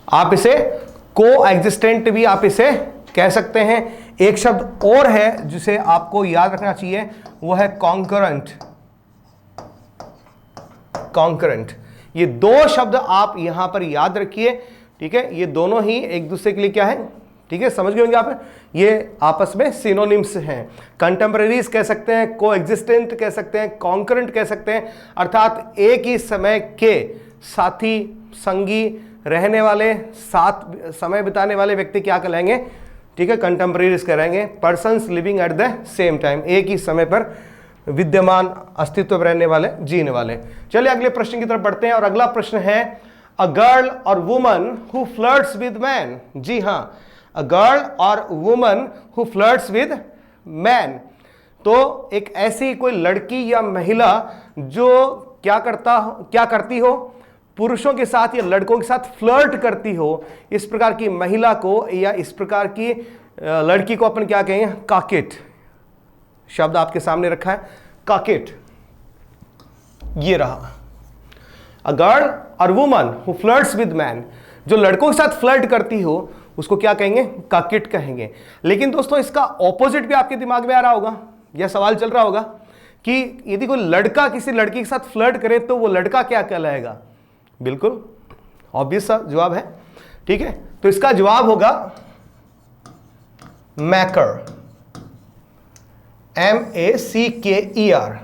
[SPEAKER 1] आप इसे को एग्जिस्टेंट भी आप इसे कह सकते हैं। एक शब्द और है जिसे आपको याद रखना चाहिए, वो है कॉन्करेंट। कॉन्करेंट, ये दो शब्द आप यहां पर याद रखिए। ठीक है, ये दोनों ही एक दूसरे के लिए क्या है? ठीक है, समझ गए होंगे आप, ये आपस में सिनोनिम्स हैं। कंटेम्परेरीज कह सकते हैं, को एग्जिस्टेंट कह सकते हैं, कॉन्करेंट कह सकते हैं, अर्थात एक ही समय के साथी, संगी, रहने वाले, साथ समय बिताने वाले व्यक्ति क्या कहलाएंगे? ठीक है, कंटेम्परेरीज कहलाएंगे। Persons living at the same time, एक ही समय पर विद्यमान, अस्तित्व में रहने वाले, जीने वाले। चलिए अगले प्रश्न की तरफ बढ़ते हैं, और अगला प्रश्न है a girl or woman who flirts with man. जी हां, a girl or woman who flirts with man. तो एक ऐसी कोई लड़की या महिला जो क्या करती हो? पुरुषों के साथ या लड़कों के साथ फ्लर्ट करती हो। इस प्रकार की महिला को या इस प्रकार की लड़की को अपन क्या कहेंगे? काकेट। शब्द आपके सामने रखा है, काकेट, ये रहा। अ girl or woman who flirts with man, जो लड़कों के साथ फ्लर्ट करती हो उसको क्या कहेंगे? काकेट कहेंगे। लेकिन दोस्तों इसका ऑपोजिट भी आपके दिमाग में आ रहा होगा, यह सवाल चल रहा होगा कि यदि कोई लड़का किसी लड़की के साथ फ्लर्ट करे तो वो लड़का क्या कहलाएगा? बिल्कुल ऑब्वियस सा जवाब है। ठीक है, तो इसका जवाब होगा मैकर, MACKER।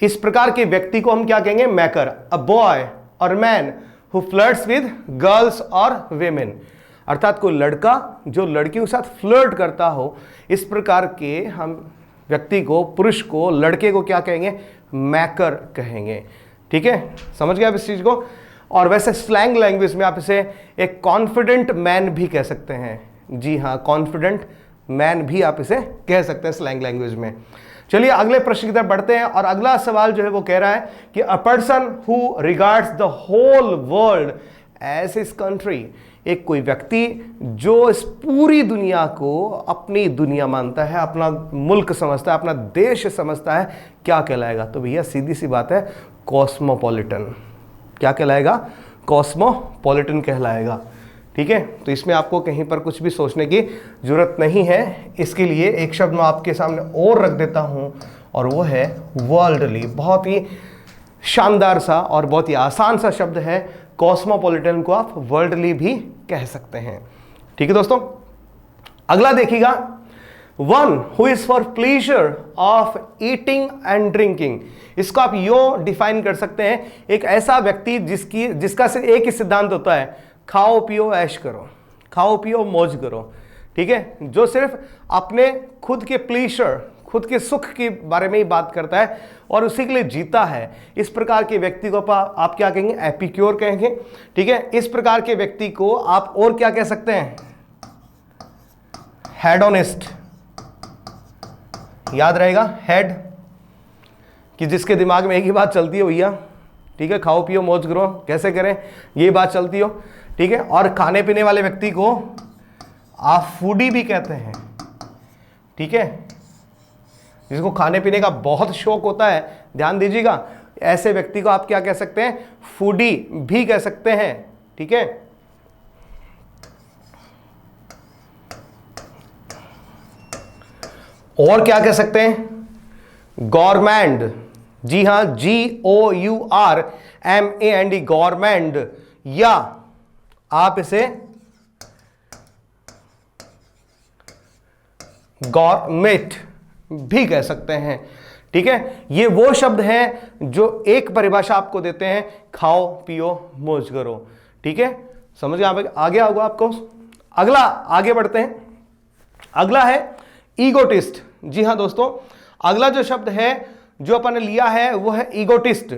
[SPEAKER 1] इस प्रकार के व्यक्ति को हम क्या कहेंगे? मैकर। अ बॉय और man who flirts with girls और वेमेन, अर्थात कोई लड़का जो लड़कियों के साथ फ्लर्ट करता हो, इस प्रकार के हम व्यक्ति को, पुरुष को, लड़के को क्या कहेंगे? मैकर कहेंगे। ठीक है, समझ गए आप इस चीज को। और वैसे स्लैंग लैंग्वेज में आप इसे एक कॉन्फिडेंट मैन भी कह सकते हैं। जी हाँ, कॉन्फिडेंट मैन भी आप इसे कह सकते हैं स्लैंग लैंग्वेज में। चलिए अगले प्रश्न की तरफ बढ़ते हैं, और अगला सवाल जो है वो कह रहा है कि a person who regards the whole world as his country, एक कोई व्यक्ति जो इस पूरी दुनिया को अपनी दुनिया मानता है, अपना मुल्क समझता है, अपना देश समझता है, क्या कहलाएगा? तो भैया सीधी सी बात है, कॉस्मोपॉलिटन। क्या कहलाएगा? कॉस्मोपॉलिटन कहलाएगा। ठीक है, तो इसमें आपको कहीं पर कुछ भी सोचने की जरूरत नहीं है। इसके लिए एक शब्द मैं आपके सामने और रख देता हूं, और वो है वर्ल्डली। बहुत ही शानदार सा और बहुत ही आसान सा शब्द है। कॉस्मोपॉलिटन को आप वर्ल्डली भी कह सकते हैं। ठीक है दोस्तों, अगला देखिएगा, one who is for pleasure of eating and drinking. इसको आप यो डिफाइन कर सकते हैं, एक ऐसा व्यक्ति जिसका सिर्फ एक ही सिद्धांत होता है, खाओ पियो ऐश करो, खाओ पियो मौज करो। ठीक है, जो सिर्फ अपने खुद के प्लेजर, खुद के सुख के बारे में ही बात करता है और उसी के लिए जीता है। इस प्रकार के व्यक्ति को आप क्या कहेंगे, एपिक्योर कहेंगे। ठीक है, इस प्रकार के व्यक्ति को आप और क्या कह सकते हैं, हेडोनिस्ट। याद रहेगा, हेड, कि जिसके दिमाग में एक ही बात चलती है भैया। ठीक है, खाओ पियो मौज करो, कैसे करें, ये बात चलती हो। ठीक है, और खाने पीने वाले व्यक्ति को आप फूडी भी कहते हैं। ठीक है, जिसको खाने पीने का बहुत शौक होता है, ध्यान दीजिएगा, ऐसे व्यक्ति को आप क्या कह सकते हैं, फूडी भी कह सकते हैं। ठीक है, और क्या कह सकते हैं, गॉरमैंड। जी हां, GOURMAND, गॉरमैंड, या आप इसे गॉरमेट भी कह सकते हैं। ठीक है, ये वो शब्द हैं जो एक परिभाषा आपको देते हैं, खाओ पियो मौज करो। ठीक है, समझ गए, आगे होगा आपको। अगला आगे बढ़ते हैं, अगला है ईगोटिस्ट। जी हां दोस्तों, अगला जो शब्द है जो अपन ने लिया है वो है ईगोटिस्ट।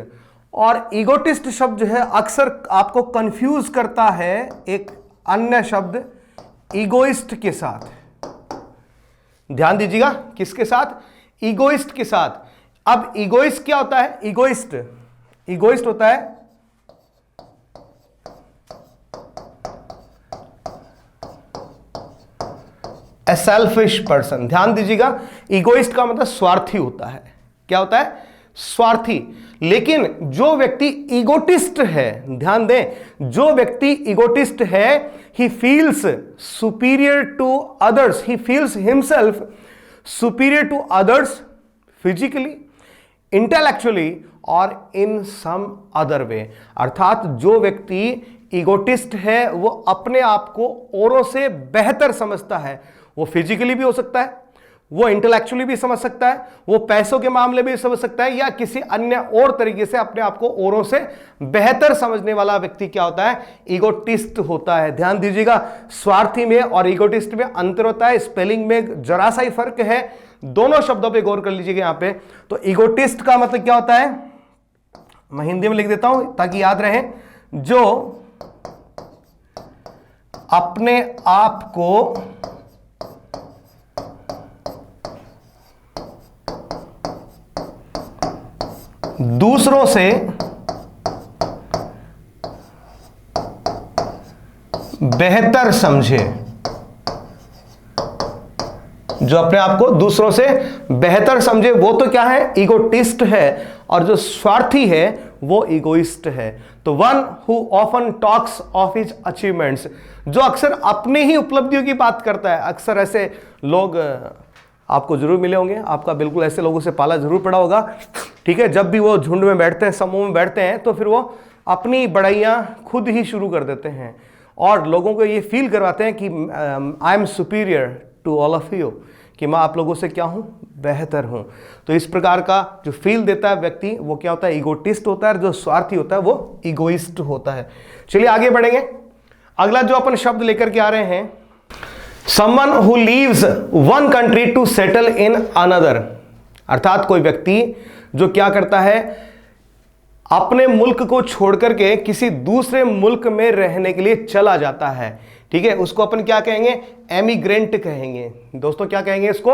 [SPEAKER 1] और ईगोटिस्ट शब्द जो है अक्सर आपको कंफ्यूज करता है एक अन्य शब्द ईगोइस्ट के साथ। ध्यान दीजिएगा, किसके साथ, ईगोइस्ट के साथ। अब ईगोइस्ट क्या होता है, ईगोइस्ट होता है ए सेल्फिश पर्सन। ध्यान दीजिएगा, ईगोइस्ट का मतलब स्वार्थी होता है। क्या होता है, स्वार्थी। लेकिन जो व्यक्ति ईगोटिस्ट है, ध्यान दें, जो व्यक्ति ईगोटिस्ट है, he feels superior to others, he feels himself superior to others physically, intellectually और इन सम अदर वे। अर्थात जो व्यक्ति ईगोटिस्ट है वो अपने आप को औरों से बेहतर समझता है। वो फिजिकली भी हो सकता है, वो इंटेलेक्चुअली भी समझ सकता है, वो पैसों के मामले में भी समझ सकता है, या किसी अन्य और तरीके से अपने आप को औरों से बेहतर समझने वाला व्यक्ति क्या होता है, ईगोटिस्ट होता है। ध्यान दीजिएगा, स्वार्थी में और ईगोटिस्ट में अंतर होता है, स्पेलिंग में जरा सा ही फर्क है। दोनों शब्दों पे गौर कर लीजिएगा यहां पे। तो ईगोटिस्ट का मतलब क्या होता है, मैं हिंदी में लिख देता हूं ताकि याद रहे, जो अपने आप को दूसरों से बेहतर समझे, जो अपने आप को दूसरों से बेहतर समझे वो तो क्या है, ईगोटिस्ट है। और जो स्वार्थी है वो ईगोइस्ट है। तो one who often talks of his achievements, जो अक्सर अपनी ही उपलब्धियों की बात करता है। अक्सर ऐसे लोग आपको जरूर मिले होंगे, आपका बिल्कुल ऐसे लोगों से पाला जरूर पड़ा होगा। ठीक है, जब भी वो झुंड में बैठते हैं, समूह में बैठते हैं, तो फिर वो अपनी बड़ाइयां खुद ही शुरू कर देते हैं और लोगों को ये फील करवाते हैं कि I am superior to all of you, कि मैं आप लोगों से क्या हूं, बेहतर हूं। तो इस प्रकार का जो फील देता है व्यक्ति, वो क्या होता है, ईगोटिस्ट होता है। जो स्वार्थी होता है वो ईगोइस्ट होता है। चलिए आगे बढ़ेंगे। अगला जो अपन शब्द लेकर के आ रहे हैं, someone who leaves one country to settle in another. अर्थात कोई व्यक्ति जो क्या करता है, अपने मुल्क को छोड़कर के किसी दूसरे मुल्क में रहने के लिए चला जाता है। ठीक है, उसको अपन क्या कहेंगे, एमिग्रेंट कहेंगे। दोस्तों क्या कहेंगे इसको,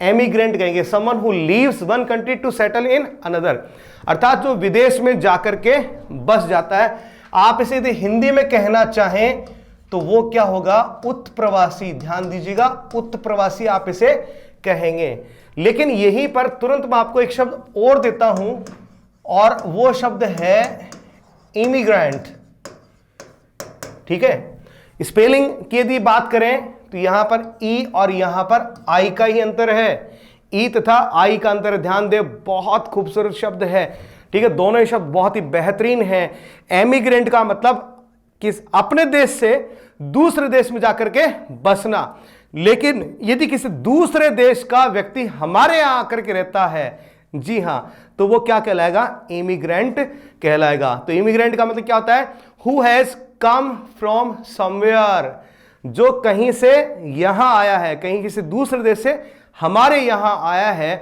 [SPEAKER 1] एमिग्रेंट कहेंगे। Someone who leaves one country to settle in another, अर्थात जो विदेश में जाकर के बस जाता है। आप इसे यदि हिंदी में कहना चाहें तो वो क्या होगा, उत्प्रवासी। ध्यान दीजिएगा, उत्प्रवासी आप इसे कहेंगे। लेकिन यहीं पर तुरंत मैं आपको एक शब्द और देता हूं, और वो शब्द है इमिग्रेंट। ठीक है, स्पेलिंग की यदि बात करें तो यहां पर ई और यहां पर आई का ही अंतर है। ई तथा आई का अंतर ध्यान दे, बहुत खूबसूरत शब्द है, ठीक है, दोनों ही शब्द बहुत ही बेहतरीन हैं। एमिग्रेंट का मतलब किस अपने देश से दूसरे देश में जाकर के बसना, लेकिन यदि किसी दूसरे देश का व्यक्ति हमारे यहां आकर के रहता है, जी हां, तो वो क्या कहलाएगा, इमिग्रेंट कहलाएगा। तो इमिग्रेंट का मतलब क्या होता है, who has come from somewhere, जो कहीं से यहां आया है, कहीं किसी दूसरे देश से हमारे यहां आया है,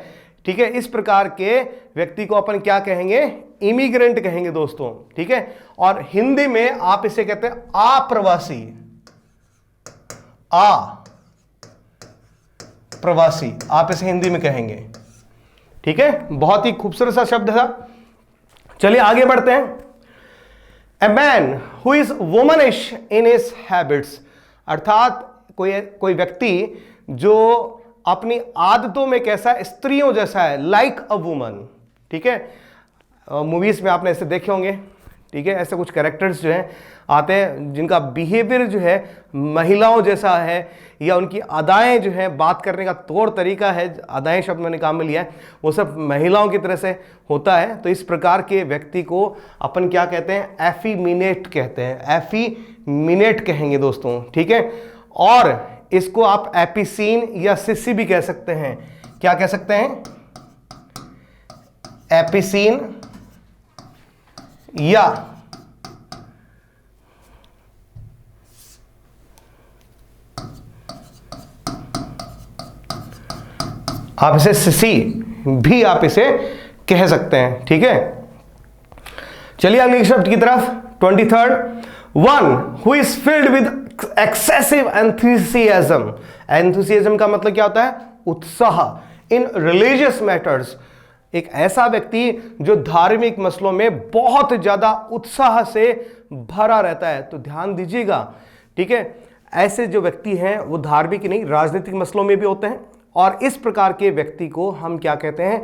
[SPEAKER 1] ठीक है, इस प्रकार के व्यक्ति को अपन क्या कहेंगे, इमिग्रेंट कहेंगे दोस्तों, ठीक है। और हिंदी में आप इसे कहते हैं अप्रवासी, अप्रवासी आप इसे हिंदी में कहेंगे, ठीक है। बहुत ही खूबसूरत सा शब्द था। चलिए आगे बढ़ते हैं। A man who is womanish in his habits, अर्थात कोई व्यक्ति जो अपनी आदतों में कैसा है, स्त्रियों जैसा है, लाइक अ वुमन, ठीक है। मूवीज में आपने ऐसे देखे होंगे, ठीक है, ऐसे कुछ कैरेक्टर्स जो हैं आते हैं जिनका बिहेवियर जो है महिलाओं जैसा है, या उनकी अदाएं जो है, बात करने का तौर तरीका है, अदाएं शब्द मैंने काम में लिया है, वो सब महिलाओं की तरह से होता है। तो इस प्रकार के व्यक्ति को अपन क्या कहते हैं, एफीमिनेट कहते हैं, एफीमिनेट कहेंगे दोस्तों, ठीक है। और इसको आप एपिसीन या सिसी भी कह सकते हैं। क्या कह सकते हैं, एपिसीन या आप इसे सिसी भी आप इसे कह सकते हैं, ठीक है। चलिए अगले शब्द की तरफ, 23rd, one who is filled with excessive enthusiasm. Enthusiasm का मतलब क्या होता है, उत्साह इन रिलीजियस मैटर्स, एक ऐसा व्यक्ति जो धार्मिक मसलों में बहुत ज्यादा उत्साह से भरा रहता है। तो ध्यान दीजिएगा, ठीक है, ऐसे जो व्यक्ति हैं वो धार्मिक नहीं, राजनीतिक मसलों में भी होते हैं, और इस प्रकार के व्यक्ति को हम क्या कहते हैं,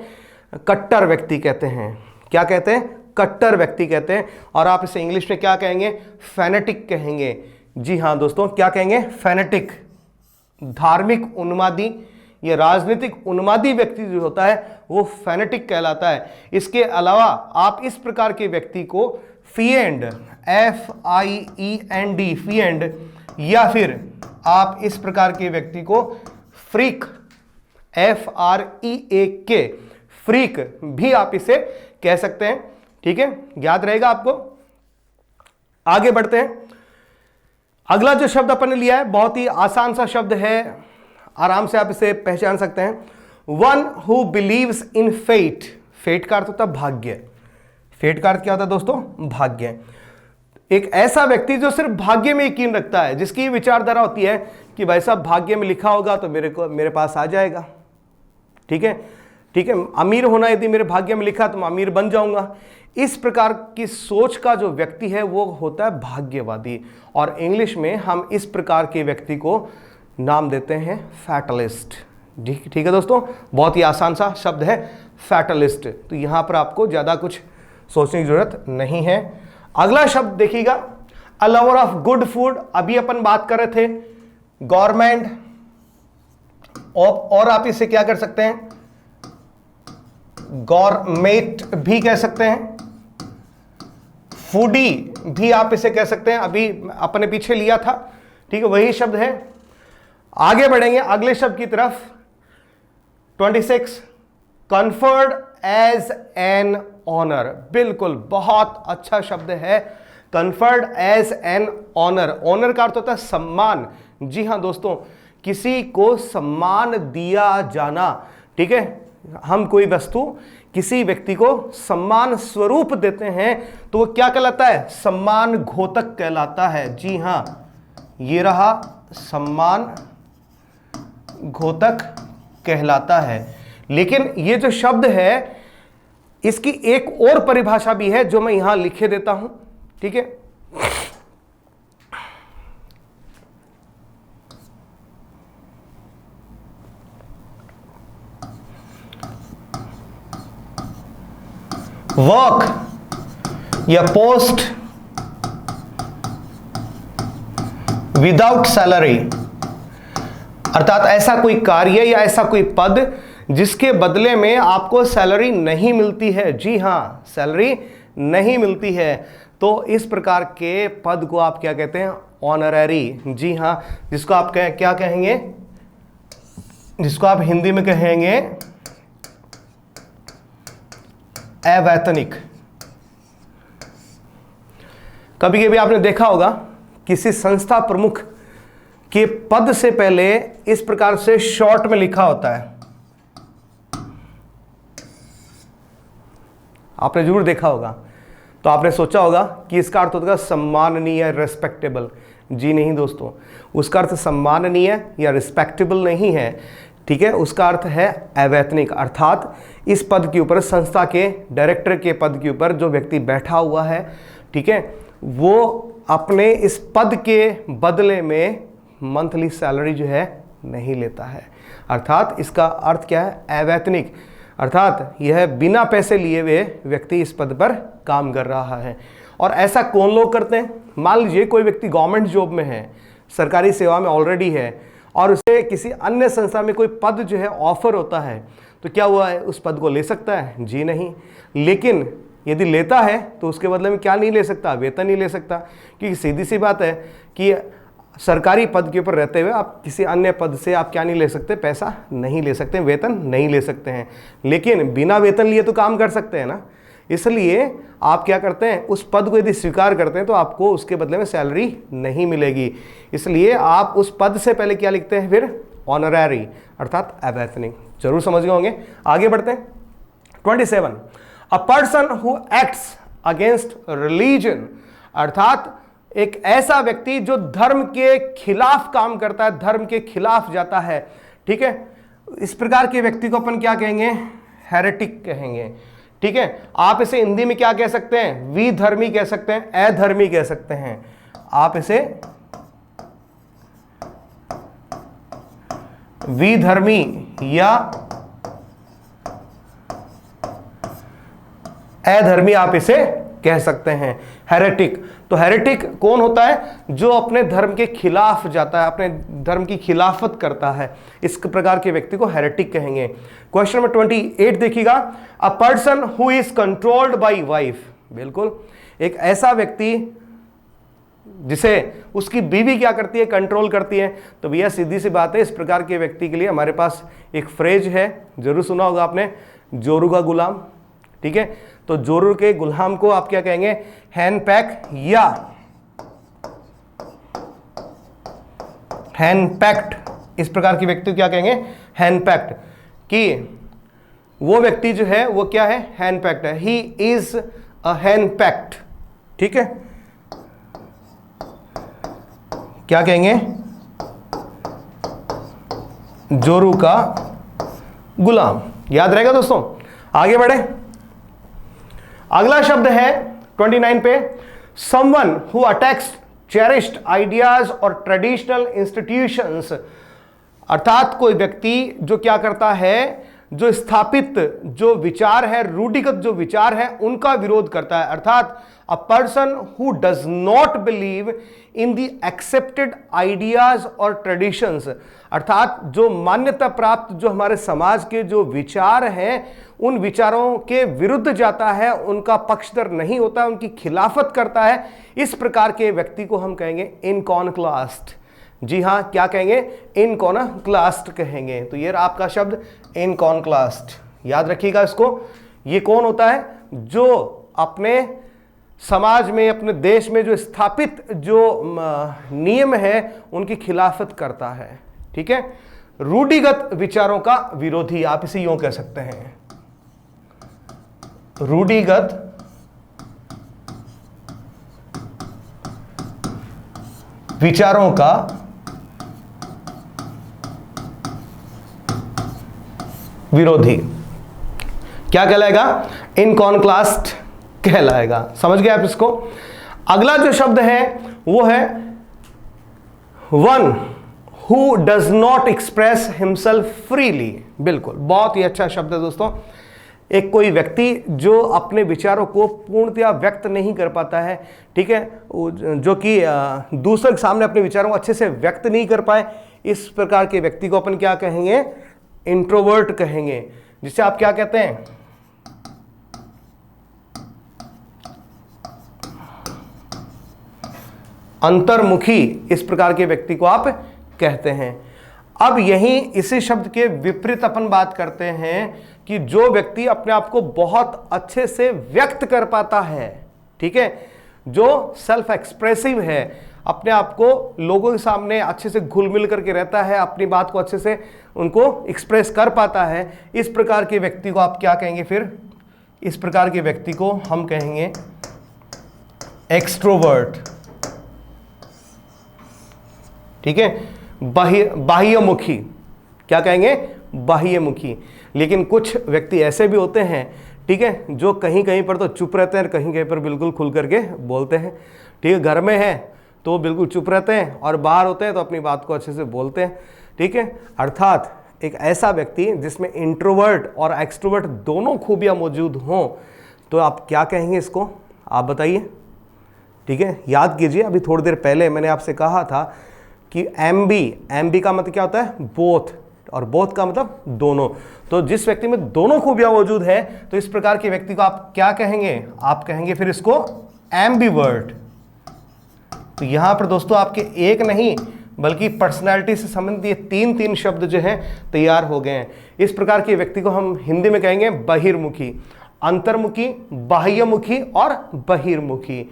[SPEAKER 1] कट्टर व्यक्ति कहते हैं। क्या कहते हैं, कट्टर व्यक्ति कहते हैं। और आप इसे इंग्लिश में क्या कहेंगे, फैनेटिक कहेंगे। जी हां दोस्तों, क्या कहेंगे, फैनेटिक। धार्मिक उन्मादी या राजनीतिक उन्मादी व्यक्ति जो होता है वो फैनेटिक कहलाता है। इसके अलावा आप इस प्रकार के व्यक्ति को फिएंड, FIEND, फिएंड, या फिर आप इस प्रकार के व्यक्ति को फ्रीक, FREAK, फ्रीक भी आप इसे कह सकते हैं, ठीक है, याद रहेगा आपको। आगे बढ़ते हैं। अगला जो शब्द अपन ने लिया है बहुत ही आसान सा शब्द है, आराम से आप इसे पहचान सकते हैं। One who believes in fate. Fate का अर्थ होता है भाग्य। फेट का अर्थ क्या होता है दोस्तों, भाग्य। एक ऐसा व्यक्ति जो सिर्फ भाग्य में यकीन रखता है, जिसकी विचारधारा होती है कि भाई साहब भाग्य में लिखा होगा तो मेरे पास आ जाएगा, ठीक है, ठीक है, अमीर होना यदि मेरे भाग्य में लिखा तो मैं अमीर बन जाऊंगा। इस प्रकार की सोच का जो व्यक्ति है वो होता है भाग्यवादी। और इंग्लिश में हम इस प्रकार के व्यक्ति को नाम देते हैं फैटलिस्ट। ठीक है दोस्तों, बहुत ही आसान सा शब्द है फैटलिस्ट। तो यहां पर आपको ज्यादा कुछ सोचने की जरूरत नहीं है। अगला शब्द देखिएगा, a lover of good food. अभी अपन बात कर रहे थे गवर्नमेंट, और आप इसे क्या कर सकते हैं, गॉरमेट भी कह सकते हैं, फूडी भी आप इसे कह सकते हैं, अभी अपने पीछे लिया था, ठीक है, वही शब्द है। आगे बढ़ेंगे अगले शब्द की तरफ, 26, कन्फर्ड एज एन ऑनर। बिल्कुल बहुत अच्छा शब्द है, conferred as an honour. Honour का अर्थ होता है सम्मान। जी हां दोस्तों, किसी को सम्मान दिया जाना, ठीक है। हम कोई वस्तु किसी व्यक्ति को सम्मान स्वरूप देते हैं तो वो क्या कहलाता है, सम्मान घोतक कहलाता है। जी हां, ये रहा, सम्मान घोतक कहलाता है। लेकिन ये जो शब्द है इसकी एक और परिभाषा भी है जो मैं यहां लिखे देता हूं, ठीक है। वर्क या पोस्ट विदाउट सैलरी, अर्थात ऐसा कोई कार्य या ऐसा कोई पद जिसके बदले में आपको सैलरी नहीं मिलती है। जी हाँ, सैलरी नहीं मिलती है। तो इस प्रकार के पद को आप क्या कहते हैं? ऑनररी। जी हाँ, जिसको आप क्या कहेंगे? जिसको आप हिंदी में कहेंगे अवैतनिक। कभी कभी आपने देखा होगा किसी संस्था प्रमुख के पद से पहले इस प्रकार से शॉर्ट में लिखा होता है, आपने जरूर देखा होगा। तो आपने सोचा होगा कि इसका अर्थ होगा सम्माननीय, रेस्पेक्टेबल। जी नहीं दोस्तों, उसका अर्थ सम्माननीय या रिस्पेक्टेबल नहीं है, ठीक है। उसका अर्थ है अवैतनिक, अर्थात इस पद के ऊपर, संस्था के डायरेक्टर के पद के ऊपर जो व्यक्ति बैठा हुआ है, ठीक है, वो अपने इस पद के बदले में मंथली सैलरी जो है नहीं लेता है। अर्थात इसका अर्थ क्या है? अवैतनिक, अर्थात यह बिना पैसे लिए हुए व्यक्ति इस पद पर काम कर रहा है। और ऐसा कौन लोग करते हैं? मान लीजिए कोई व्यक्ति गवर्नमेंट जॉब में है, सरकारी सेवा में ऑलरेडी है, और उसे किसी अन्य संस्था में कोई पद जो है ऑफर होता है, तो क्या हुआ है? उस पद को ले सकता है? जी नहीं। लेकिन यदि लेता है तो उसके बदले में क्या नहीं ले सकता? वेतन नहीं ले सकता। क्योंकि सीधी सी बात है कि सरकारी पद के ऊपर रहते हुए आप किसी अन्य पद से आप क्या नहीं ले सकते? पैसा नहीं ले सकते, वेतन नहीं ले सकते हैं। लेकिन बिना वेतन लिए तो काम कर सकते हैं ना। इसलिए आप क्या करते हैं? उस पद को यदि स्वीकार करते हैं तो आपको उसके बदले में सैलरी नहीं मिलेगी। इसलिए आप उस पद से पहले क्या लिखते हैं फिर? ऑनररी, अर्थात अवैतनिक। जरूर समझ गए होंगे। आगे बढ़ते हैं। 27, अ person who acts against religion, अर्थात एक ऐसा व्यक्ति जो धर्म के खिलाफ काम करता है, धर्म के खिलाफ जाता है, ठीक है। इस प्रकार के व्यक्ति को अपन क्या कहेंगे? हेरेटिक कहेंगे, ठीक है। आप इसे हिंदी में क्या कह सकते हैं? विधर्मी कह सकते हैं, अधर्मी कह सकते हैं। आप इसे विधर्मी या अधर्मी आप इसे कह सकते हैं, हेरेटिक। तो हेरेटिक कौन होता है? जो अपने धर्म के खिलाफ जाता है, अपने धर्म की खिलाफत करता है। इस प्रकार के व्यक्ति को हेरेटिक कहेंगे। क्वेश्चन नंबर 28 देखिएगा, a person who is controlled by wife. बिल्कुल, एक ऐसा व्यक्ति जिसे उसकी बीवी क्या करती है? कंट्रोल करती है। तो भैया सीधी सी बात है, इस प्रकार के व्यक्ति के लिए हमारे पास एक फ्रेज है, जरूर सुना होगा आपने, जोरू का गुलाम, ठीक है। तो जोरू के गुलाम को आप क्या कहेंगे? हैंडपैक या हैंडपैक्ट। इस प्रकार के व्यक्ति को क्या कहेंगे? हैंडपैक्ट। कि वो व्यक्ति जो है वो क्या है? हैंडपैक्ट है। ही इज अ हैंडपैक्ट, ठीक है। क्या कहेंगे? जोरू का गुलाम। याद रहेगा दोस्तों। आगे बढ़े। अगला शब्द है 29 पे, someone who attacks cherished ideas और ट्रेडिशनल इंस्टीट्यूशंस, अर्थात कोई व्यक्ति जो क्या करता है? जो स्थापित जो विचार है, रूढ़िगत जो विचार है, उनका विरोध करता है। अर्थात अ person who does not believe in the accepted ideas और ट्रेडिशंस, अर्थात जो मान्यता प्राप्त जो हमारे समाज के जो विचार हैं, उन विचारों के विरुद्ध जाता है, उनका पक्षधर नहीं होता, उनकी खिलाफत करता है। इस प्रकार के व्यक्ति को हम कहेंगे इनकॉनक्लास्ट। जी हाँ, क्या कहेंगे? इनकॉनक्लास्ट कहेंगे। तो ये आपका शब्द इनकॉनक्लास्ट, याद रखिएगा इसको। ये कौन होता है? जो अपने समाज में, अपने देश में जो स्थापित जो नियम है उनकी खिलाफत करता है, ठीक है। रूढ़िगत विचारों का विरोधी, आप इसे यूं कह सकते हैं, रूढ़िगत विचारों का विरोधी क्या कहलाएगा? इनकॉनक्लास्ट कहलाएगा। समझ गए आप इसको। अगला जो शब्द है वो है one who does not express himself freely. बिल्कुल, बहुत ही अच्छा शब्द है दोस्तों। एक कोई व्यक्ति जो अपने विचारों को पूर्णतया व्यक्त नहीं कर पाता है, ठीक है, जो कि दूसरे के सामने अपने विचारों को अच्छे से व्यक्त नहीं कर पाए, इस प्रकार के व्यक्ति को अपन क्या कहेंगे? इंट्रोवर्ट कहेंगे, जिसे आप क्या कहते हैं, अंतर्मुखी, इस प्रकार के व्यक्ति को आप कहते हैं। अब यहीं इसी शब्द के विपरीत अपन बात करते हैं कि जो व्यक्ति अपने आप को बहुत अच्छे से व्यक्त कर पाता है, ठीक है, जो सेल्फ एक्सप्रेसिव है, अपने आप को लोगों के सामने अच्छे से घुल मिल करके रहता है, अपनी बात को अच्छे से उनको एक्सप्रेस कर पाता है, इस प्रकार के व्यक्ति को आप क्या कहेंगे फिर? इस प्रकार के व्यक्ति को हम कहेंगे एक्सट्रोवर्ट, ठीक है, बाह्यमुखी। क्या कहेंगे? बाह्यमुखी। लेकिन कुछ व्यक्ति ऐसे भी होते हैं, ठीक है, जो कहीं कहीं पर तो चुप रहते हैं, कहीं कहीं पर बिल्कुल खुल करके बोलते हैं, ठीक है, घर में है तो बिल्कुल चुप रहते हैं और बाहर होते हैं तो अपनी बात को अच्छे से बोलते हैं, ठीक है। अर्थात एक ऐसा व्यक्ति जिसमें इंट्रोवर्ट और एक्सट्रोवर्ट दोनों खूबियां मौजूद हों, तो आप क्या कहेंगे इसको? आप बताइए, ठीक है। याद कीजिए, अभी थोड़ी देर पहले मैंने आपसे कहा था कि एमबी का मतलब क्या होता है? बोथ, और बोथ का मतलब दोनों। तो जिस व्यक्ति में दोनों खूबियां मौजूद है, तो इस प्रकार के व्यक्ति को आप क्या कहेंगे? आप कहेंगे फिर इसको एम्बिवर्ट। तो यहां पर दोस्तों आपके एक नहीं बल्कि पर्सनैलिटी से संबंधित तीन शब्द जो हैं तैयार हो गए हैं। इस प्रकार के व्यक्ति को हम हिंदी में कहेंगे बहिर्मुखी, अंतर्मुखी, बाह्यमुखी और बहिर्मुखी,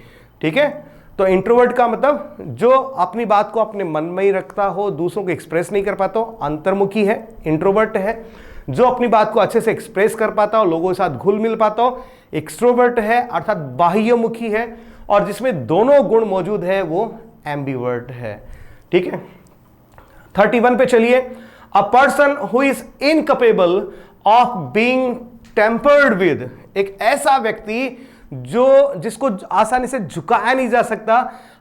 [SPEAKER 1] ठीक है। तो इंट्रोवर्ट का मतलब जो अपनी बात को अपने मन में ही रखता हो, दूसरों को एक्सप्रेस नहीं कर पाता हो, अंतर्मुखी है, इंट्रोवर्ट है। जो अपनी बात को अच्छे से एक्सप्रेस कर पाता हो, लोगों के साथ घुल मिल पाता हो, एक्सट्रोवर्ट है, अर्थात बाह्यमुखी है। और जिसमें दोनों गुण मौजूद है वो एम्बिवर्ट है, ठीक है। 31 पे चलिए। A person who is incapable of being tempered with, एक ऐसा व्यक्ति जिसको आसानी से झुकाया नहीं जा सकता,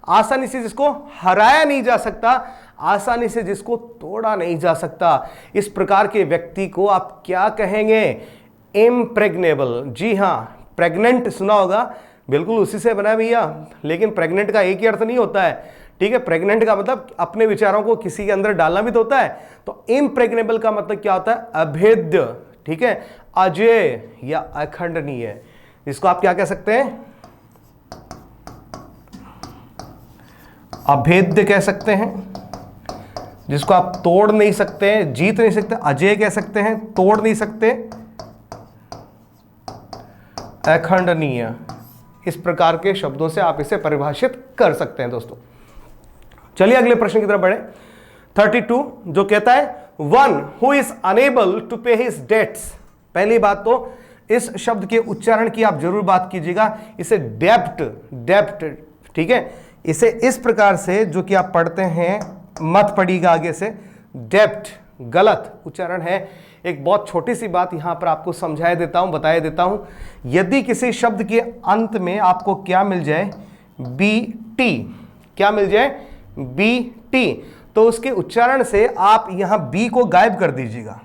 [SPEAKER 1] आसानी से जिसको हराया नहीं जा सकता, आसानी से जिसको तोड़ा नहीं जा सकता, इस प्रकार के व्यक्ति को आप क्या कहेंगे? इम्प्रेग्नेबल। जी हां, प्रेग्नेंट सुना होगा, बिल्कुल उसी से बना भैया, लेकिन प्रेग्नेंट का एक ही अर्थ नहीं होता है, ठीक है। प्रेग्नेंट का मतलब अपने विचारों को किसी के अंदर डालना भी तो होता है। तो इम्प्रेग्नेबल का मतलब क्या होता है? अभेद्य, ठीक है, अजेय या अखंडनीय। इसको आप क्या कह सकते हैं? अभेद्य कह सकते हैं, जिसको आप तोड़ नहीं सकते, जीत नहीं सकते। अजेय कह सकते हैं, तोड़ नहीं सकते। अखंडनीय, इस प्रकार के शब्दों से आप इसे परिभाषित कर सकते हैं दोस्तों। चलिए अगले प्रश्न की तरफ बढ़े। 32 जो कहता है one who is unable to pay his debts. पहली बात तो इस शब्द के उच्चारण की आप जरूर बात कीजिएगा। इसे डेप्ट, ठीक है, इसे इस प्रकार से जो कि आप पढ़ते हैं, मत पढ़िएगा आगे से, डेप्ट गलत उच्चारण है। एक बहुत छोटी सी बात यहां पर आपको समझाया देता हूं, बताया देता हूं। यदि किसी शब्द के अंत में आपको क्या मिल जाए? BT, क्या मिल जाए? BT, तो उसके उच्चारण से आप यहां B को गायब कर दीजिएगा।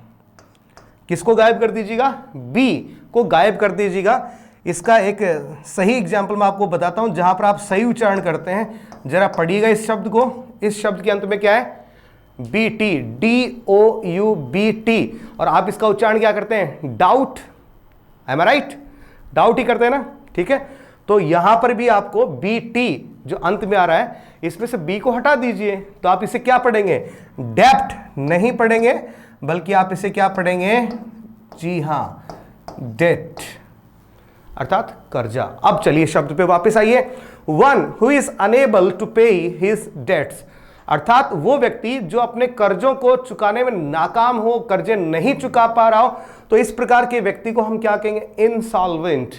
[SPEAKER 1] किसको गायब कर दीजिएगा? B को गायब कर दीजिएगा। इसका एक सही एग्जाम्पल मैं आपको बताता हूं, जहां पर आप सही उच्चारण करते हैं। जरा पढ़िएगा इस शब्द को। इस शब्द के अंत में क्या है? BT, DOUBT, और आप इसका उच्चारण क्या करते हैं? डाउट। एम आई राइट? डाउट ही करते हैं ना, ठीक है। तो यहां पर भी आपको BT जो अंत में आ रहा है, इसमें से B को हटा दीजिए, तो आप इसे क्या पढ़ेंगे? डेप्ट नहीं पढ़ेंगे, बल्कि आप इसे क्या पढ़ेंगे? जी हां, डेट, अर्थात कर्जा। अब चलिए शब्द पे वापस आइए। One who is unable to pay his debts, अर्थात वो व्यक्ति जो अपने कर्जों को चुकाने में नाकाम हो, कर्जे नहीं चुका पा रहा हो, तो इस प्रकार के व्यक्ति को हम क्या कहेंगे? इंसॉल्वेंट।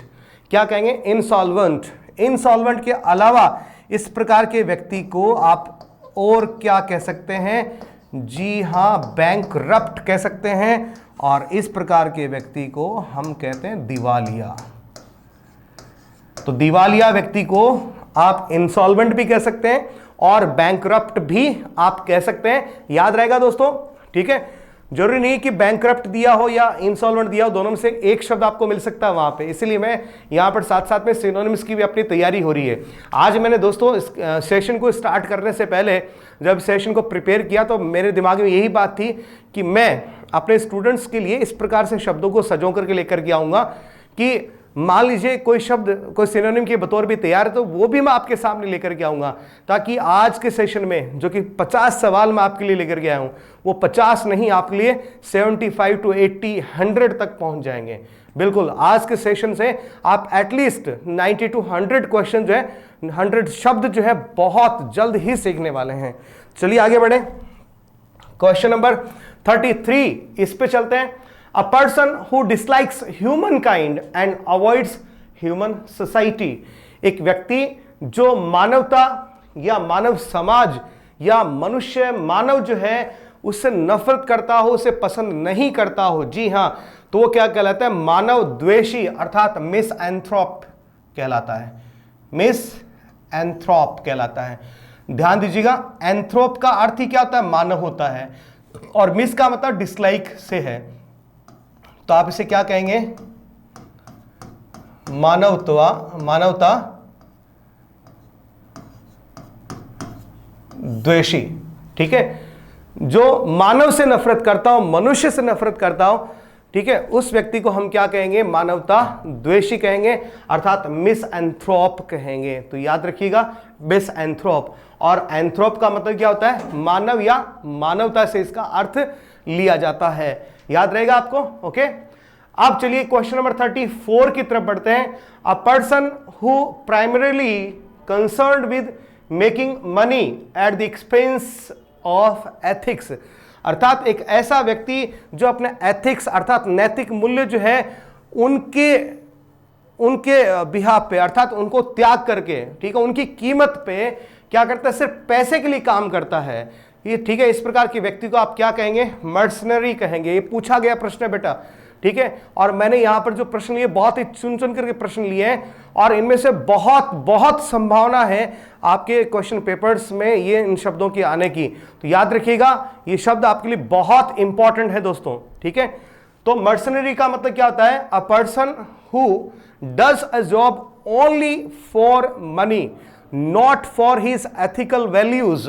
[SPEAKER 1] क्या कहेंगे? इंसॉल्वेंट। इंसॉल्वेंट के अलावा इस प्रकार के व्यक्ति को आप और क्या कह सकते हैं? जी हां, बैंकरप्ट कह सकते हैं। और इस प्रकार के व्यक्ति को हम कहते हैं दिवालिया। तो दिवालिया व्यक्ति को आप इंसॉल्वेंट भी कह सकते हैं और बैंकरप्ट भी आप कह सकते हैं। याद रहेगा दोस्तों, ठीक है। जरूरी नहीं कि बैंकक्रप्ट दिया हो या इंसॉल्वेंट दिया हो, दोनों में से एक शब्द आपको मिल सकता है वहां पे। इसीलिए मैं यहां पर साथ साथ में सिनोनिम्स की भी अपनी तैयारी हो रही है। आज मैंने दोस्तों इस सेशन को स्टार्ट करने से पहले जब सेशन को प्रिपेयर किया तो मेरे दिमाग में यही बात थी कि मैं अपने स्टूडेंट्स के लिए इस प्रकार से शब्दों को सजो करके लेकर के आऊंगा कि मान लीजिए कोई शब्द कोई सिनोनिम के बतौर भी तैयार है तो वो भी मैं आपके सामने लेकर के आऊंगा, ताकि आज के सेशन में जो कि 50 सवाल मैं आपके लिए लेकर के आया हूं वो 50 नहीं आपके लिए 75 to 80 100 तक पहुंच जाएंगे। बिल्कुल आज के सेशन से आप एटलीस्ट 90 to 100 क्वेश्चन जो है 100 शब्द जो है बहुत जल्द ही सीखने वाले हैं। चलिए आगे बढ़े, क्वेश्चन नंबर 33 इस पे चलते हैं। A person who dislikes humankind and avoids human society, एक व्यक्ति जो मानवता या मानव समाज या मनुष्य मानव जो है उससे नफरत करता हो, उसे पसंद नहीं करता हो, जी हां, तो वो क्या कहलाता है? मानव द्वेषी अर्थात मिसएंथ्रोप कहलाता है। मिसएंथ्रोप कहलाता है। ध्यान दीजिएगा, एंथ्रोप का अर्थ ही क्या होता है? मानव होता है, और मिस का मतलब डिसलाइक से है, तो आप इसे क्या कहेंगे? मानवता द्वेषी। ठीक है, जो मानव से नफरत करता हो, मनुष्य से नफरत करता हो, ठीक है, उस व्यक्ति को हम क्या कहेंगे? मानवता द्वेषी कहेंगे, अर्थात मिसएंथ्रोप कहेंगे। तो याद रखिएगा मिसएंथ्रोप, और एंथ्रोप का मतलब क्या होता है? मानव या मानवता से इसका अर्थ लिया जाता है। याद रहेगा आपको? ओके, अब चलिए क्वेश्चन नंबर 34 की तरफ बढ़ते हैं। A person who primarily concerned with making money at the expense of ethics, अर्थात एक ऐसा व्यक्ति जो अपने एथिक्स अर्थात नैतिक मूल्य जो है उनके बिहाफ पे अर्थात उनको त्याग करके, ठीक है, उनकी कीमत पे क्या करता है? सिर्फ पैसे के लिए काम करता है ये। ठीक है, इस प्रकार के व्यक्ति को आप क्या कहेंगे? मर्सनरी कहेंगे। ये पूछा गया प्रश्न है बेटा, ठीक है, और मैंने यहां पर जो प्रश्न लिए बहुत ही चुन चुन करके प्रश्न लिए हैं, और इनमें से बहुत बहुत संभावना है आपके क्वेश्चन पेपर्स में ये इन शब्दों की आने की। तो याद रखिएगा ये शब्द आपके लिए बहुत इंपॉर्टेंट है दोस्तों। ठीक है, तो मर्सनरी का मतलब क्या होता है? A person who does a job only for money not for his ethical values.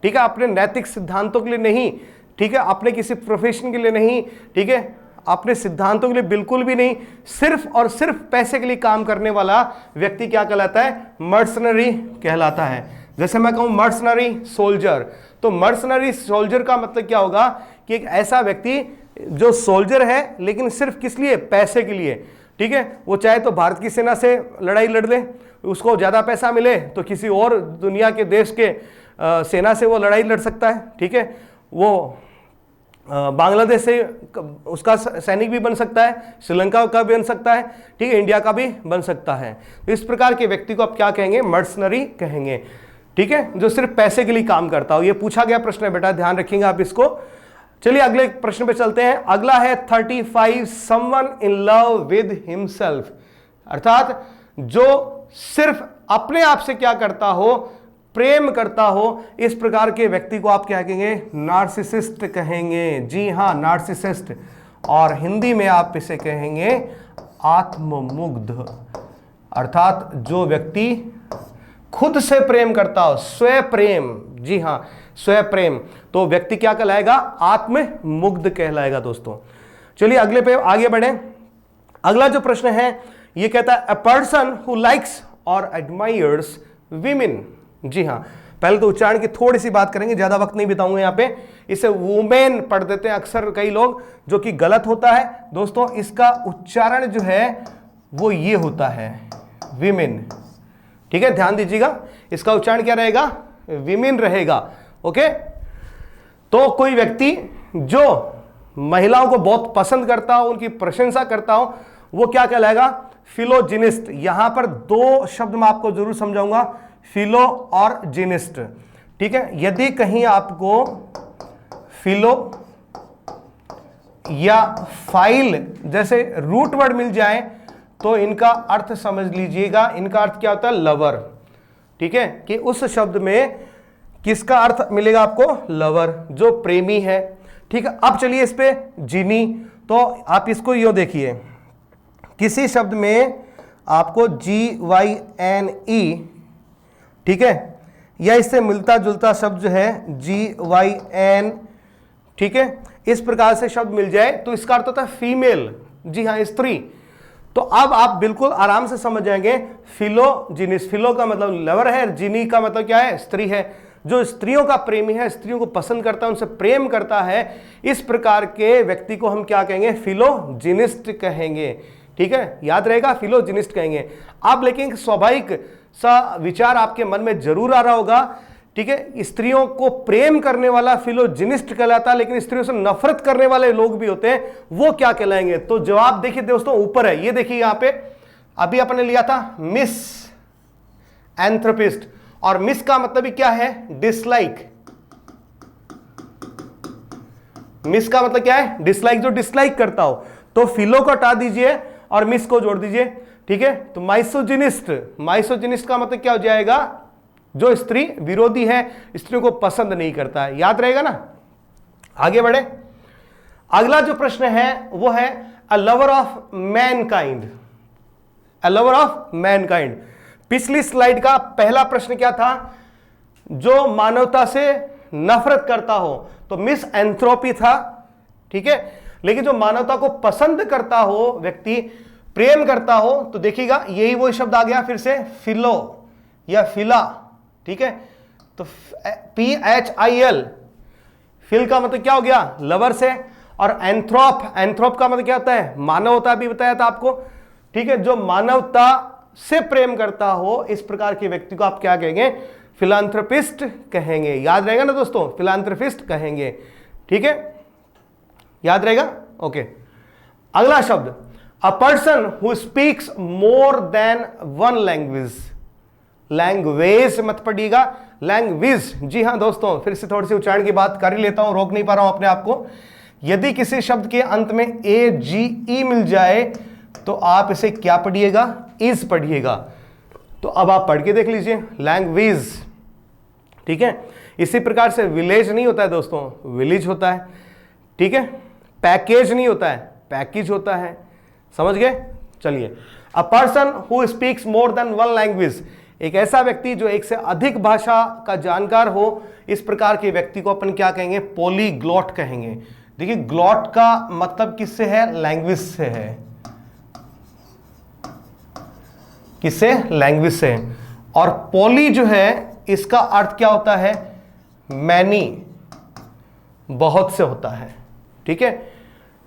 [SPEAKER 1] ठीक है, अपने नैतिक सिद्धांतों के लिए नहीं, ठीक है, अपने किसी प्रोफेशन के लिए नहीं, ठीक है, अपने सिद्धांतों के लिए बिल्कुल भी नहीं, सिर्फ और सिर्फ पैसे के लिए काम करने वाला व्यक्ति क्या कहलाता है? मर्सनरी कहलाता है। जैसे मैं कहूं मर्सनरी सोल्जर, तो मर्सनरी सोल्जर का मतलब क्या होगा? कि एक ऐसा व्यक्ति जो सोल्जर है लेकिन सिर्फ किस लिए? पैसे के लिए। ठीक है, वो चाहे तो भारत की सेना से लड़ाई लड़ ले, उसको ज्यादा पैसा मिले तो किसी और दुनिया के देश के सेना से वो लड़ाई लड़ सकता है। ठीक है, वो बांग्लादेश से उसका सैनिक भी बन सकता है, श्रीलंका का भी बन सकता है, ठीक है, इंडिया का भी बन सकता है। तो इस प्रकार के व्यक्ति को आप क्या कहेंगे? मर्सनरी कहेंगे। ठीक है, जो सिर्फ पैसे के लिए काम करता हो। ये पूछा गया प्रश्न है बेटा, ध्यान रखेंगे आप इसको। चलिए अगले प्रश्न पे चलते हैं। अगला है 35 someone in love with himself, अर्थात जो सिर्फ अपने आप से क्या करता हो? प्रेम करता हो। इस प्रकार के व्यक्ति को आप क्या कहेंगे? नार्सिसिस्ट कहेंगे। जी हां, नार्सिसिस्ट, और हिंदी में आप इसे कहेंगे आत्ममुग्ध, अर्थात जो व्यक्ति खुद से प्रेम करता हो, स्वयं प्रेम। जी हां, स्वयं प्रेम, तो व्यक्ति क्या कहलाएगा? आत्ममुग्ध कहलाएगा दोस्तों। चलिए अगले पे आगे बढ़े। अगला जो प्रश्न है ये कहता है अ पर्सन हु लाइक्स और एडमायर्स विमेन। जी हां, पहले तो उच्चारण की थोड़ी सी बात करेंगे, ज्यादा वक्त नहीं बिताऊंगा यहाँ पे। इसे वुमेन पढ़ देते हैं अक्सर कई लोग, जो कि गलत होता है दोस्तों। इसका उच्चारण जो है वो ये होता है विमेन। ठीक है, ध्यान दीजिएगा, इसका उच्चारण क्या रहेगा? विमेन रहेगा। ओके, तो कोई व्यक्ति जो महिलाओं को बहुत पसंद करता हो, उनकी प्रशंसा करता हो, वो क्या कहलाएगा? फिलोजिनिस्ट। यहां पर दो शब्द मैं आपको जरूर समझाऊंगा, फिलो और जिनिस्ट। ठीक है, यदि कहीं आपको फिलो या फाइल जैसे रूट वर्ड मिल जाए तो इनका अर्थ समझ लीजिएगा। इनका अर्थ क्या होता है? लवर। ठीक है, कि उस शब्द में किसका अर्थ मिलेगा आपको? लवर, जो प्रेमी है। ठीक है, अब चलिए इस पे जीनी। तो आप इसको यो देखिए, किसी शब्द में आपको GYNE, ठीक है, या इससे मिलता जुलता शब्द जो है GYN, ठीक है, इस प्रकार से शब्द मिल जाए तो इसका अर्थ होता है फीमेल, जी हाँ, स्त्री। तो अब आप बिल्कुल आराम से समझ जाएंगे, फिलोजिनिस, फिलो का मतलब लवर है, जिनी का मतलब क्या है, स्त्री है। जो स्त्रियों का प्रेमी है, स्त्रियों को पसंद करता है, उनसे प्रेम करता है, इस प्रकार के व्यक्ति को हम क्या कहेंगे, फिलोजिनिस्ट कहेंगे। ठीक है, याद रहेगा, फिलोजिनिस्ट कहेंगे। अब लेकिन स्वाभाविक सा विचार आपके मन में जरूर आ रहा होगा, ठीक है, स्त्रियों को प्रेम करने वाला फिलोजिनिस्ट कहलाता है, लेकिन स्त्रियों से नफरत करने वाले लोग भी होते हैं, वो क्या कहलाएंगे? तो जवाब देखिए दोस्तों, ऊपर है, ये देखिए यहां पे अभी अपने लिया था मिस एंथ्रोपिस्ट, और मिस का मतलब ही क्या है, डिसलाइक। मिस का मतलब क्या है, डिसलाइक, जो डिसलाइक करता हो। तो फिलो को हटा दीजिए और मिस को जोड़ दीजिए। ठीक है, तो माइसोजिनिस्ट, माइसोजिनिस्ट का मतलब क्या हो जाएगा, जो स्त्री विरोधी है, स्त्रियों को पसंद नहीं करता है। याद रहेगा ना। आगे बढ़े, अगला जो प्रश्न है वो है a lover of Mankind, a lover of Mankind. पिछली स्लाइड का पहला प्रश्न क्या था, जो मानवता से नफरत करता हो, तो मिस एंथ्रोपी था। ठीक है, लेकिन जो मानवता को पसंद करता हो व्यक्ति, प्रेम करता हो, तो देखिएगा यही वो शब्द आ गया फिर से, फिलो या फिला। ठीक है, तो PHIL, फिल का मतलब क्या हो गया, लवर से। और एंथ्रोप, एंथ्रोप का मतलब क्या होता है, मानवता, भी बताया था आपको। ठीक है, जो मानवता से प्रेम करता हो, इस प्रकार के व्यक्ति को आप क्या कहेंगे, फिलांथ्रोपिस्ट कहेंगे। याद रहेगा ना दोस्तों, फिलांथ्रोपिस्ट कहेंगे। ठीक है, याद रहेगा। ओके, अगला शब्द, अ person who speaks more than one language. Language मत पढ़िएगा, लैंग्वेज। जी हां दोस्तों, फिर से थोड़ी सी उच्चारण की बात कर ही लेता हूं, रोक नहीं पा रहा हूं अपने आप को। यदि किसी शब्द के अंत में AGE मिल जाए तो आप इसे क्या पढ़िएगा, इज पढ़िएगा। तो अब आप पढ़ के देख लीजिए, लैंग्वेज। ठीक है, इसी प्रकार से विलेज नहीं होता है दोस्तों, विलेज होता है। ठीक है, पैकेज नहीं होता है, पैकेज होता है। समझ गए। चलिए, a person who speaks more than one language, एक ऐसा व्यक्ति जो एक से अधिक भाषा का जानकार हो, इस प्रकार के व्यक्ति को अपन क्या कहेंगे, पॉलीग्लॉट कहेंगे। देखिए, ग्लॉट का मतलब किससे है, लैंग्वेज से है। किससे, लैंग्वेज से। और पॉली जो है, इसका अर्थ क्या होता है, मैनी, बहुत से होता है। ठीक है,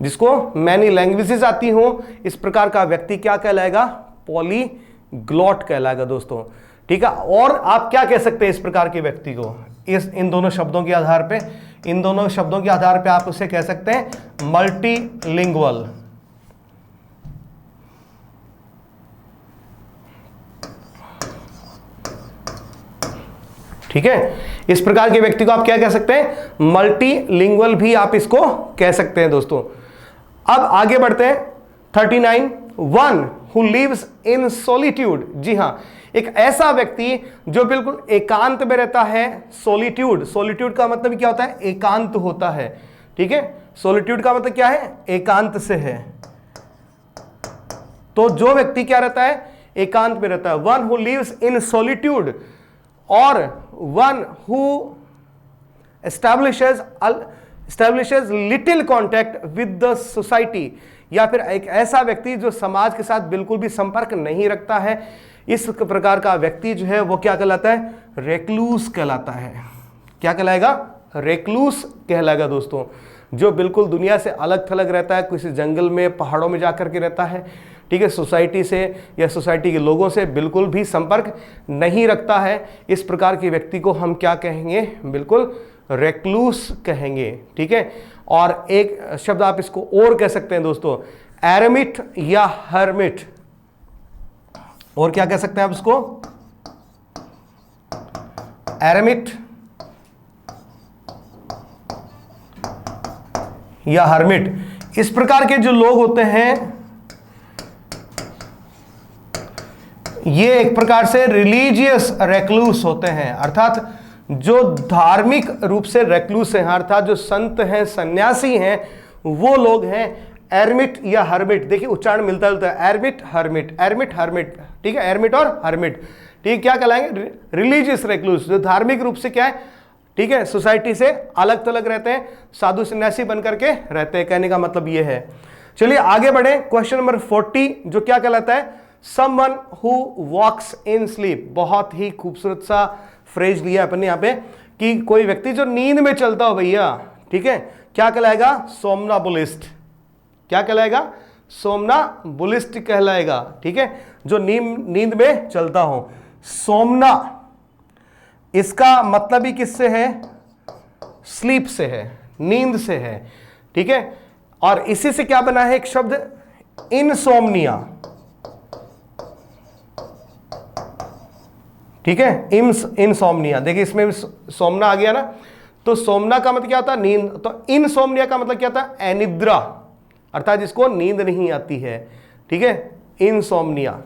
[SPEAKER 1] जिसको मैनी लैंग्वेजेस आती हो, इस प्रकार का व्यक्ति क्या कहलाएगा, पॉलीग्लॉट कहलाएगा दोस्तों। ठीक है, और आप क्या कह सकते हैं इस प्रकार के व्यक्ति को, इन दोनों शब्दों के आधार पे, इन दोनों शब्दों के आधार पे आप उसे कह सकते हैं मल्टीलिंगुअल। ठीक है, इस प्रकार के व्यक्ति को आप क्या कह सकते हैं, मल्टीलिंगुअल भी आप इसको कह सकते हैं दोस्तों। अब आगे बढ़ते हैं। 39, one who lives in solitude. जी हां, एक ऐसा व्यक्ति जो बिल्कुल एकांत में रहता है। सॉलिट्यूड, सॉलिट्यूड का मतलब क्या होता है, एकांत होता है। ठीक है, सॉलिट्यूड का मतलब क्या है, एकांत से है। तो जो व्यक्ति क्या रहता है, एकांत में रहता है। One who lives in solitude, or one who establishes little contact with the society, या फिर एक ऐसा व्यक्ति जो समाज के साथ बिल्कुल भी संपर्क नहीं रखता है, इस प्रकार का व्यक्ति जो है वो क्या कहलाता है, रेक्लूस कहलाता है। क्या कहलाएगा, रेक्लूस कहलाएगा दोस्तों। जो बिल्कुल दुनिया से अलग थलग रहता है, किसी जंगल में, पहाड़ों में जाकर के रहता है। ठीक है, सोसाइटी से या सोसाइटी के लोगों से बिल्कुल भी संपर्क नहीं रखता है, इस प्रकार के व्यक्ति को हम क्या कहेंगे, बिल्कुल रेक्लूस कहेंगे। ठीक है, और एक शब्द आप इसको और कह सकते हैं दोस्तों, एरमिट या हर्मिट। और क्या कह सकते हैं आप इसको, एरमिट या हर्मिट। इस प्रकार के जो लोग होते हैं, ये एक प्रकार से रिलीजियस रेक्लूस होते हैं, अर्थात जो धार्मिक रूप से रेक्लूस हैं, अर्थात जो संत हैं, सन्यासी हैं, वो लोग हैं एरमिट या हर्मिट। देखिए उच्चारण मिलता जुलता है, एरमिट हर्मिट, एरमिट हर्मिट, ठीक है, एरमिट और हर्मिट, ठीक, क्या कहलाएंगे? रिलीजियस रेक्लूस, जो धार्मिक रूप से क्या है, ठीक है, सोसाइटी से अलग थलग रहते हैं, साधु सन्यासी बन करके रहते हैं, कहने का मतलब ये है। चलिए आगे बढ़े, क्वेश्चन नंबर 40 जो क्या कहलाता है? Someone who walks in sleep. बहुत ही खूबसूरत सा फ्रेज लिया अपन ने यहाँ पे कि कोई व्यक्ति जो नींद में चलता हो भैया, ठीक है, क्या कहलाएगा? सोमनाबुलिस्ट। क्या कहलाएगा? सोमनाबुलिस्ट कहलाएगा, ठीक है, जो नींद में चलता हो। सोमना, इसका मतलब ही किससे है? स्लीप से है, नींद से है, ठीक है, और इसी से क्या बना है एक शब्द इनसोम्निया, ठीक है, इनसोम्निया। देखिए इसमें सोमना आ गया ना, तो सोमना का मतलब क्या होता है? नींद। तो इनसोम्निया का मतलब क्या होता है? अनिद्रा, अर्थात जिसको नींद नहीं आती है, ठीक है, इनसोम्निया,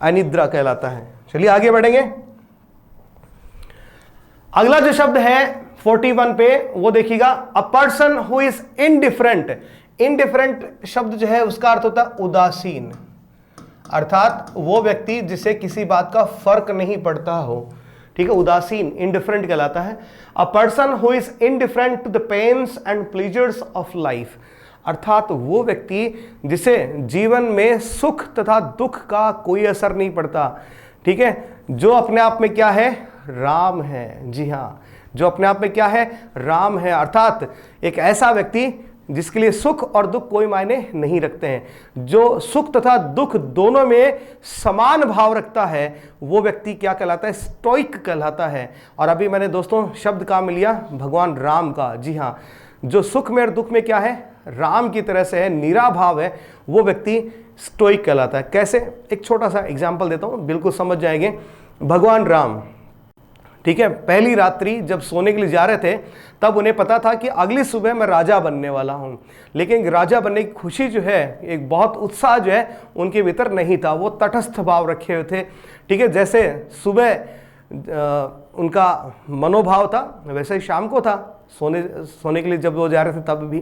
[SPEAKER 1] अनिद्रा कहलाता है। चलिए आगे बढ़ेंगे, अगला जो शब्द है 41 पे वो देखिएगा, a person who is indifferent. Indifferent शब्द जो है उसका अर्थ होता है उदासीन, अर्थात वो व्यक्ति जिसे किसी बात का फर्क नहीं पड़ता हो, ठीक है, उदासीन, इनडिफरेंट कहलाता है। A person who is indifferent to the pains and pleasures of life, अर्थात वो व्यक्ति जिसे जीवन में सुख तथा दुख का कोई असर नहीं पड़ता, ठीक है, जो अपने आप में क्या है? राम है। जी हाँ, जो अपने आप में क्या है? राम है, अर्थात एक ऐसा व्यक्ति जिसके लिए सुख और दुख कोई मायने नहीं रखते हैं, जो सुख तथा दुख दोनों में समान भाव रखता है, वो व्यक्ति क्या कहलाता है? स्टोइक कहलाता है। और अभी मैंने दोस्तों शब्द कहाँ में लिया? भगवान राम का। जी हाँ, जो सुख में और दुख में क्या है? राम की तरह से है, निरा भाव है, वो व्यक्ति स्टोइक कहलाता है। कैसे? एक छोटा सा एग्जाम्पल देता हूँ, बिल्कुल समझ जाएंगे। भगवान राम, ठीक है, पहली रात्रि जब सोने के लिए जा रहे थे तब उन्हें पता था कि अगली सुबह मैं राजा बनने वाला हूं, लेकिन राजा बनने की खुशी जो है, एक बहुत उत्साह जो है उनके भीतर नहीं था, वो तटस्थ भाव रखे हुए थे, ठीक है, जैसे सुबह उनका मनोभाव था वैसे ही शाम को था, सोने के लिए जब वो जा रहे थे तब भी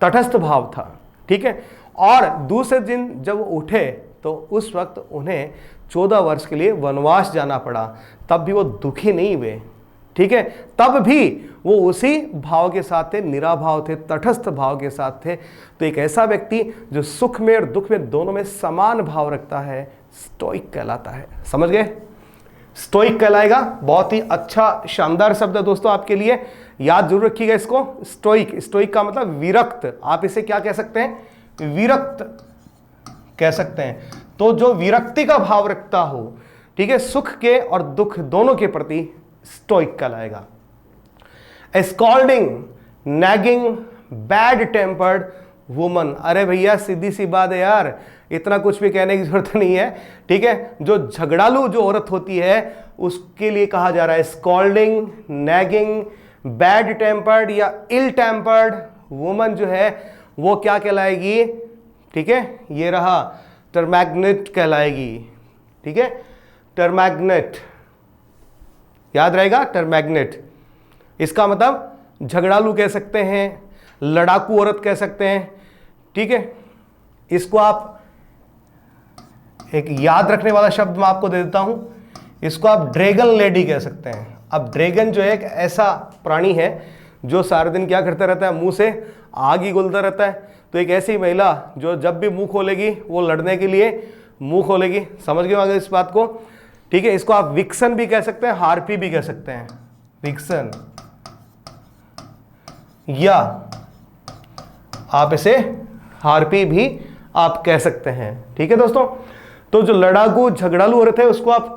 [SPEAKER 1] तटस्थ भाव था, ठीक है। और दूसरे दिन जब उठे तो उस वक्त उन्हें 14 वर्ष के लिए वनवास जाना पड़ा, तब भी वो दुखी नहीं हुए, ठीक है, तब भी वो उसी भाव के साथ थे, निराभाव थे, तटस्थ भाव के साथ थे। तो एक ऐसा व्यक्ति जो सुख में और दुख में दोनों में समान भाव रखता है, स्टोइक कहलाता है। समझ गए? स्टोइक कहलाएगा। बहुत ही अच्छा शानदार शब्द है दोस्तों आपके लिए, याद जरूर रखिएगा इसको। स्टोइक, स्टोइक का मतलब विरक्त, आप इसे क्या कह सकते हैं? विरक्त कह सकते हैं। तो जो विरक्ति का भाव रखता हो, ठीक है, सुख के और दुख दोनों के प्रति, स्टोइक कहलाएगा। Scolding, nagging, bad tempered woman. अरे भैया सीधी सी बात है यार, इतना कुछ भी कहने की जरूरत नहीं है, ठीक है। जो झगड़ालू जो औरत होती है उसके लिए कहा जा रहा है स्कॉल्डिंग, नैगिंग, बैड टेम्पर्ड या इल टेम्पर्ड वुमन जो है वो क्या कहलाएगी? ठीक है, ये रहा टर्मैग्नेट कहलाएगी, ठीक है, टर्मैग्नेट, याद रहेगा टर्मैग्नेट। इसका मतलब झगड़ालू कह सकते हैं, लड़ाकू औरत कह सकते हैं, ठीक है। इसको आप एक याद रखने वाला शब्द मैं आपको दे देता हूं, इसको आप ड्रैगन लेडी कह सकते हैं। अब ड्रैगन जो है एक ऐसा प्राणी है जो सारे दिन क्या करता रहता है? मुंह से आग ही गुलता रहता है। तो एक ऐसी महिला जो जब भी मुंह खोलेगी वो लड़ने के लिए मुंह खोलेगी। समझ गए अगर इस बात को? ठीक है, इसको आप विक्सन भी कह सकते हैं, हार्पी भी कह सकते हैं, विक्सन, या आप इसे हार्पी भी आप कह सकते हैं, ठीक है दोस्तों। तो जो लड़ाकू झगड़ालू औरत है उसको आप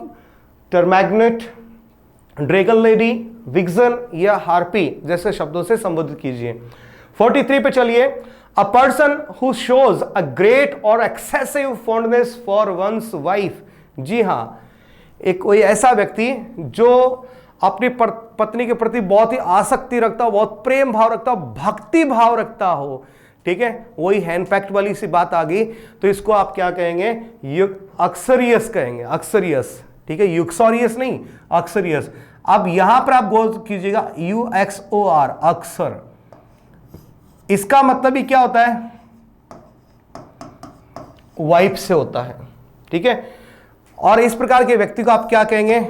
[SPEAKER 1] टर्मैग्नेट, ड्रैगन लेडी, विक्सन या हार्पी जैसे शब्दों से संबोधित कीजिए। 43 पे चलिए। A person who shows a great और excessive fondness for one's wife. जी हां, एक कोई ऐसा व्यक्ति जो अपनी पत्नी के प्रति बहुत ही आसक्ति रखता हो, बहुत प्रेम भाव रखता हो, भक्ति भाव रखता हो, ठीक है, वही हैंड पैक्ट वाली सी बात आ गई। तो इसको आप क्या कहेंगे? अक्सरियस कहेंगे, अक्सरियस, ठीक है, यूक्सोरियस नहीं, अक्सरियस। अब यहां पर आप गौर कीजिएगा UXOR, अक्सर, इसका मतलब ही क्या होता है? वाइफ से होता है, ठीक है। और इस प्रकार के व्यक्ति को आप क्या कहेंगे?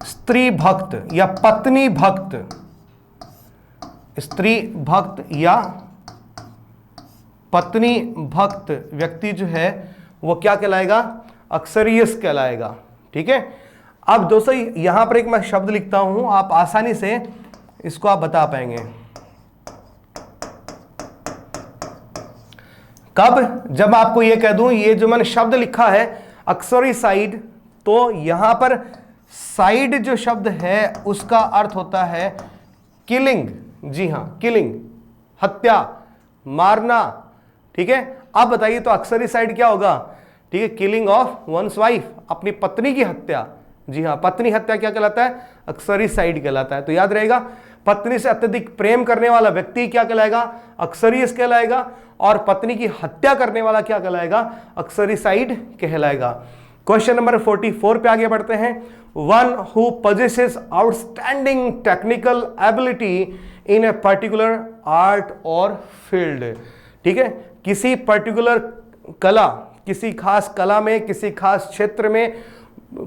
[SPEAKER 1] स्त्री भक्त या पत्नी भक्त, स्त्री भक्त या पत्नी भक्त व्यक्ति जो है वो क्या कहलाएगा? अक्सरियस कहलाएगा, ठीक है। अब दोस्तों यहां पर एक मैं शब्द लिखता हूं, आप आसानी से इसको आप बता पाएंगे। कब? जब आपको यह कह दूं, ये जो मैंने शब्द लिखा है अक्सरिसाइड, तो यहां पर साइड जो शब्द है उसका अर्थ होता है किलिंग। जी हां, किलिंग, हत्या, मारना, ठीक है। अब बताइए तो अक्सरिसाइड क्या होगा? ठीक है, किलिंग ऑफ वंस वाइफ, अपनी पत्नी की हत्या। जी हां, पत्नी हत्या क्या कहलाता है? अक्सरिसाइड कहलाता है। तो याद रहेगा, पत्नी से अत्यधिक प्रेम करने वाला व्यक्ति क्या कहलाएगा? अक्सरियस कहलाएगा। और पत्नी की हत्या करने वाला क्या कहलाएगा? अक्सरिसाइड कहलाएगा। क्वेश्चन नंबर 44 पे आगे बढ़ते हैं। One who possesses outstanding technical ability in a particular art और फील्ड, ठीक है। किसी पर्टिकुलर कला, किसी खास कला में, किसी खास क्षेत्र में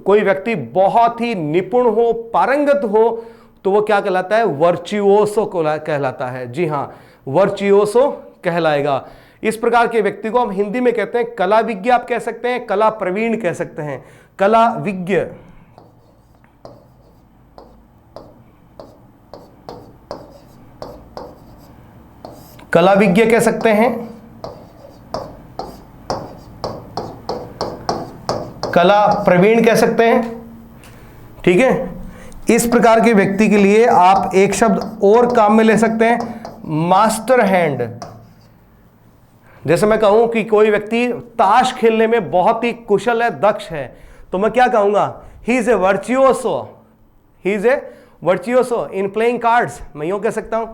[SPEAKER 1] कोई व्यक्ति बहुत ही निपुण हो, पारंगत हो, तो वो क्या कहलाता है? वर्चुओसो कहलाता है। जी हां, वर्चुओसो कहलाएगा। इस प्रकार के व्यक्ति को हम हिंदी में कहते हैं कला विज्ञ, आप कह सकते हैं, कला प्रवीण कह सकते हैं, कला विज्ञ। कला विज्ञ कह सकते हैं, कला प्रवीण कह सकते हैं, ठीक है। इस प्रकार के व्यक्ति के लिए आप एक शब्द और काम में ले सकते हैं, मास्टर हैंड। जैसे मैं कहूं कि कोई व्यक्ति ताश खेलने में बहुत ही कुशल है, दक्ष है, तो मैं क्या कहूंगा? He is a virtuoso, he is a virtuoso in playing cards. मैं यूं कह सकता हूं,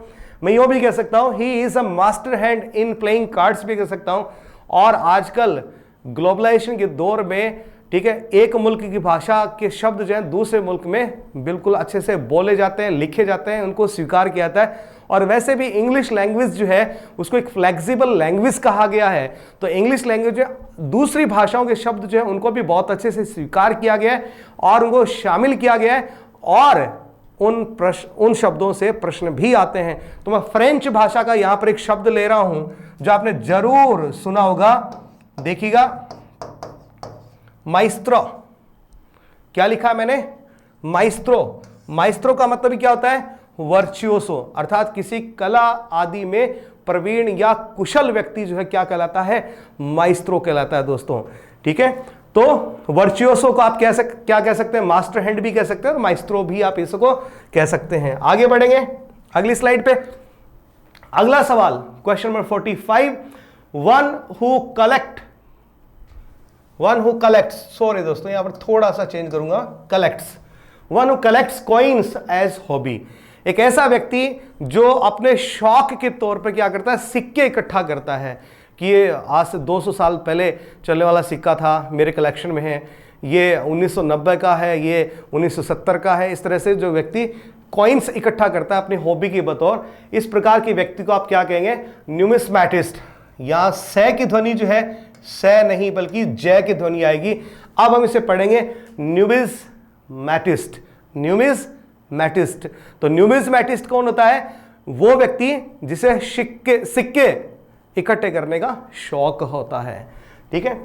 [SPEAKER 1] मैं यूं भी कह सकता हूं he is a master hand in playing cards भी कह सकता हूं। और आजकल ग्लोबलाइजेशन के दौर में, ठीक है, एक मुल्क की भाषा के शब्द जो है दूसरे मुल्क में बिल्कुल अच्छे से बोले जाते हैं, लिखे जाते हैं, उनको स्वीकार किया जाता है। और वैसे भी इंग्लिश लैंग्वेज जो है उसको एक फ्लेक्सिबल लैंग्वेज कहा गया है। तो इंग्लिश लैंग्वेज जो दूसरी भाषाओं के शब्द जो है उनको भी बहुत अच्छे से स्वीकार किया गया है और उनको शामिल किया गया है। और उन शब्दों से प्रश्न भी आते हैं। तो मैं फ्रेंच भाषा का यहां पर एक शब्द ले रहा हूं जो आपने जरूर सुना होगा, देखिएगा, माइस्ट्रो। क्या लिखा है मैंने? माइस्ट्रो। माइस्ट्रो का मतलब क्या होता है? वर्चुओसो, अर्थात किसी कला आदि में प्रवीण या कुशल व्यक्ति जो है क्या कहलाता है? माइस्ट्रो कहलाता है दोस्तों, ठीक है। तो वर्चुओसो को आप क्या कह सकते हैं? मास्टर हैंड भी कह सकते हैं और माइस्ट्रो भी आप इसको कह सकते हैं। आगे बढ़ेंगे अगली स्लाइड पे। अगला सवाल, question number 45, one who collects, sorry दोस्तों यहां पर थोड़ा सा चेंज करूंगा, collects, one who collects coins as hobby, एक ऐसा व्यक्ति जो अपने शौक के तौर पर क्या करता है? सिक्के इकट्ठा करता है। कि ये आज से 200 साल पहले चलने वाला सिक्का था, मेरे कलेक्शन में है, ये 1990 का है, ये 1970 का है। इस तरह से जो व्यक्ति कॉइन्स इकट्ठा करता है अपनी हॉबी के बतौर, इस प्रकार के व्यक्ति को आप क्या कहेंगे? न्यूमिस्मैटिस्ट। यहां से की ध्वनि जो है से नहीं बल्कि जय की ध्वनि आएगी। अब हम इसे पढ़ेंगे न्यूमिस्मैटिस्ट। न्यूमिस्मैटिस्ट, तो न्यूमिस्मैटिस्ट कौन होता है? वो व्यक्ति जिसे सिक्के इकट्ठे करने का शौक होता है, ठीक है।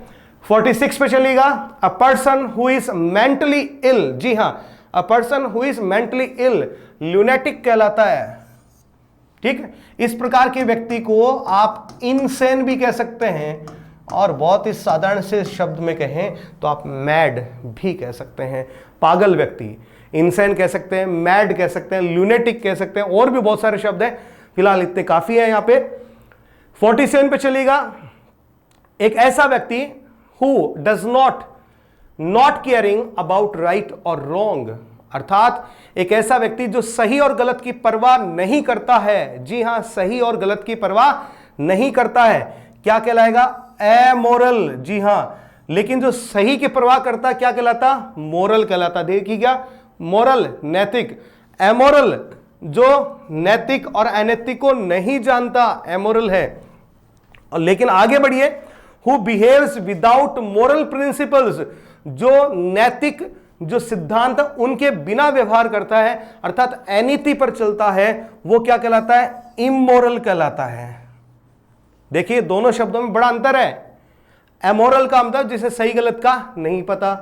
[SPEAKER 1] 46 पे चलिएगा। A person who is mentally ill, जी हां, a person who is mentally ill lunatic कहलाता है, ठीक है। इस प्रकार के व्यक्ति को आप इनसेन भी कह सकते हैं, और बहुत ही साधारण से शब्द में कहें तो आप मैड भी कह सकते हैं, पागल व्यक्ति। इनसेन कह सकते हैं, मैड कह सकते हैं, ल्यूनेटिक कह सकते हैं, और भी बहुत सारे शब्द हैं, फिलहाल इतने काफी है यहां पे। 47 पे चलिएगा। एक ऐसा व्यक्ति who does not caring about right और रॉन्ग, अर्थात एक ऐसा व्यक्ति जो सही और गलत की परवाह नहीं करता है। जी हां, सही और गलत की परवाह नहीं करता है, क्या कहलाएगा? एमोरल। जी हां, लेकिन जो सही की परवाह करता क्या कहलाता? मोरल कहलाता। देखिएगा, मोरल नैतिक, एमोरल जो नैतिक और अनैतिक को नहीं जानता, एमोरल है। और लेकिन आगे बढ़िए, who behaves without moral principles, जो नैतिक जो सिद्धांत उनके बिना व्यवहार करता है अर्थात अनीति पर चलता है, वो क्या कहलाता है? इमोरल कहलाता है। देखिए दोनों शब्दों में बड़ा अंतर है। एमोरल का मतलब जिसे सही गलत का नहीं पता,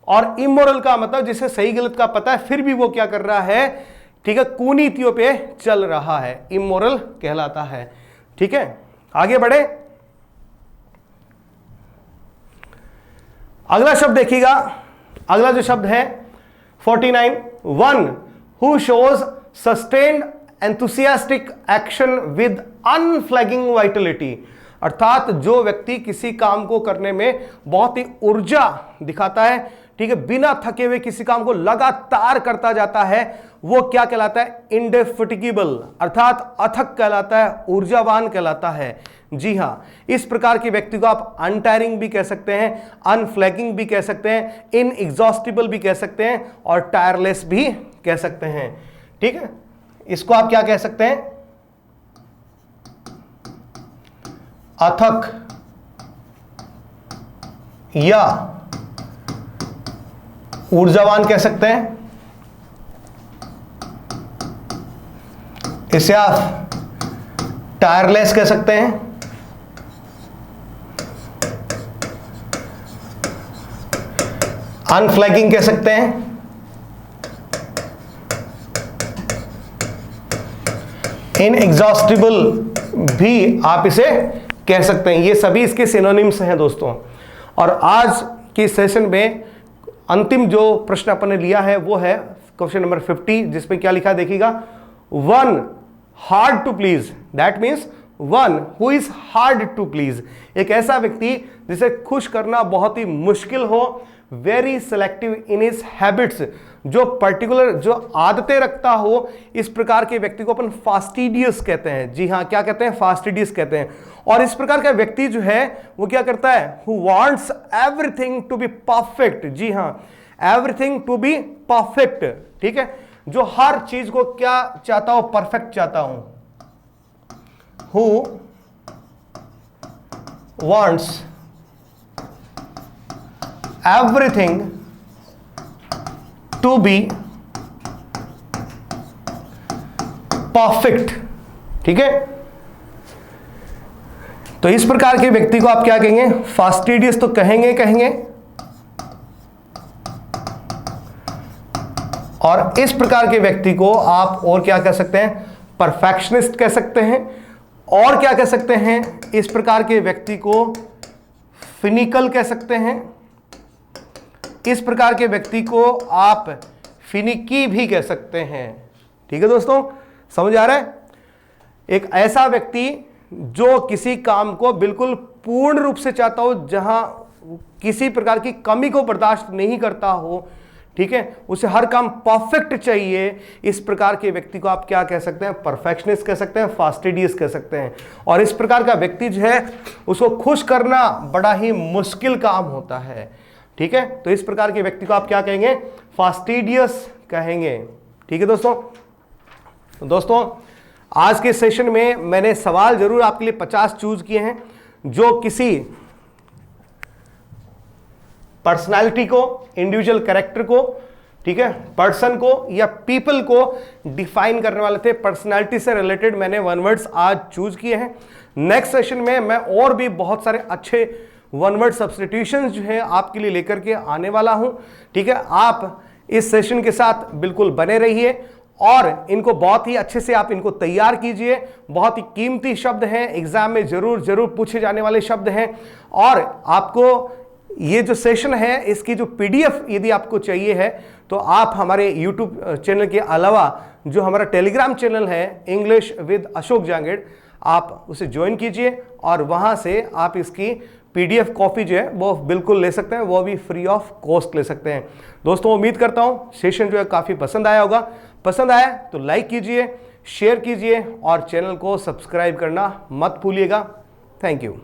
[SPEAKER 1] और इमोरल का मतलब जिसे सही गलत का पता है फिर भी वो क्या कर रहा है, ठीक है, कुनीतियों पे चल रहा है, इमोरल कहलाता है। ठीक है, आगे बढ़े। अगला शब्द देखिएगा, अगला जो शब्द है 49, one who shows sustained enthusiastic action with unflagging vitality, अर्थात जो व्यक्ति किसी काम को करने में बहुत ही ऊर्जा दिखाता है, ठीक है, बिना थके हुए किसी काम को लगातार करता जाता है, वो क्या कहलाता है? इंडेफिटिगेबल, अर्थात अथक कहलाता है, ऊर्जावान कहलाता है। जी हां, इस प्रकार के व्यक्ति को आप अनटायरिंग भी कह सकते हैं, अनफ्लैगिंग भी कह सकते हैं, इनएग्जॉस्टिबल भी कह सकते हैं, और टायरलेस भी कह सकते हैं। ठीक है, इसको आप क्या कह सकते हैं? अथक या ऊर्जावान कह सकते हैं। इसे आप टायरलेस कह सकते हैं, अनफ्लैगिंग कह सकते हैं, इनएग्जॉस्टिबल भी आप इसे कह सकते हैं। ये सभी इसके सिनोनिम्स हैं दोस्तों। और आज के सेशन में अंतिम जो प्रश्न अपन ने लिया है वो है क्वेश्चन नंबर 50, जिसमें क्या लिखा देखिएगा, one hard to please, that means one who is hard to please, एक ऐसा व्यक्ति जिसे खुश करना बहुत ही मुश्किल हो, वेरी सेलेक्टिव इन हिज हैबिट्स, जो पर्टिकुलर जो आदतें रखता हो, इस प्रकार के व्यक्ति को अपन फास्टिडियस कहते हैं। जी हाँ, क्या कहते हैं? फास्टिडियस कहते हैं। और इस प्रकार का व्यक्ति जो है वो क्या करता है? Who wants everything to be perfect. जी हाँ, एवरीथिंग टू बी परफेक्ट, ठीक है, जो हर चीज को क्या चाहता हो? परफेक्ट चाहता हूं। Who wants everything to be perfect, ठीक है। तो इस प्रकार के व्यक्ति को आप क्या कहेंगे? फास्टिडियस तो कहेंगे। और इस प्रकार के व्यक्ति को आप और क्या कह सकते हैं? परफेक्शनिस्ट कह सकते हैं। और क्या कह सकते हैं? इस प्रकार के व्यक्ति को फिनिकल कह सकते हैं। इस प्रकार के व्यक्ति को आप फिनिकी भी कह सकते हैं। ठीक है दोस्तों, समझ आ रहा है? एक ऐसा व्यक्ति जो किसी काम को बिल्कुल पूर्ण रूप से चाहता हो, जहां किसी प्रकार की कमी को बर्दाश्त नहीं करता हो, ठीक है, उसे हर काम परफेक्ट चाहिए, इस प्रकार के व्यक्ति को आप क्या कह सकते हैं? परफेक्शनिस्ट कह सकते हैं, फास्टिडियस कह सकते हैं। और इस प्रकार का व्यक्ति जो है उसको खुश करना बड़ा ही मुश्किल काम होता है। ठीक है, तो इस प्रकार के व्यक्ति को आप क्या कहेंगे? फास्टिडियस कहेंगे। ठीक है दोस्तों। तो दोस्तों आज के सेशन में मैंने सवाल जरूर आपके लिए 50 चूज किए हैं, जो किसी पर्सनालिटी को, इंडिविजुअल कैरेक्टर को, ठीक है, पर्सन को या पीपल को डिफाइन करने वाले थे। पर्सनालिटी से रिलेटेड मैंने वन वर्ड्स आज चूज किए हैं। नेक्स्ट सेशन में मैं और भी बहुत सारे अच्छे वन वर्ड सब्स्टिट्यूशंस जो है आपके लिए लेकर के आने वाला हूं। ठीक है, आप इस सेशन के साथ बिल्कुल बने रहिए और इनको बहुत ही अच्छे से आप इनको तैयार कीजिए। बहुत ही कीमती शब्द हैं, एग्जाम में जरूर पूछे जाने वाले शब्द हैं। और आपको ये जो सेशन है इसकी जो पीडीएफ यदि आपको चाहिए है तो आप हमारे यूट्यूब चैनल के अलावा जो हमारा टेलीग्राम चैनल है इंग्लिश विद अशोक जांगेड़, आप उसे ज्वाइन कीजिए और वहां से आप इसकी पीडीएफ कॉपी जो है वो बिल्कुल ले सकते हैं, वो भी फ्री ऑफ कॉस्ट ले सकते हैं। दोस्तों उम्मीद करता हूं सेशन जो है काफ़ी पसंद आया होगा। पसंद आया तो लाइक कीजिए, शेयर कीजिए और चैनल को सब्सक्राइब करना मत भूलिएगा। Thank you.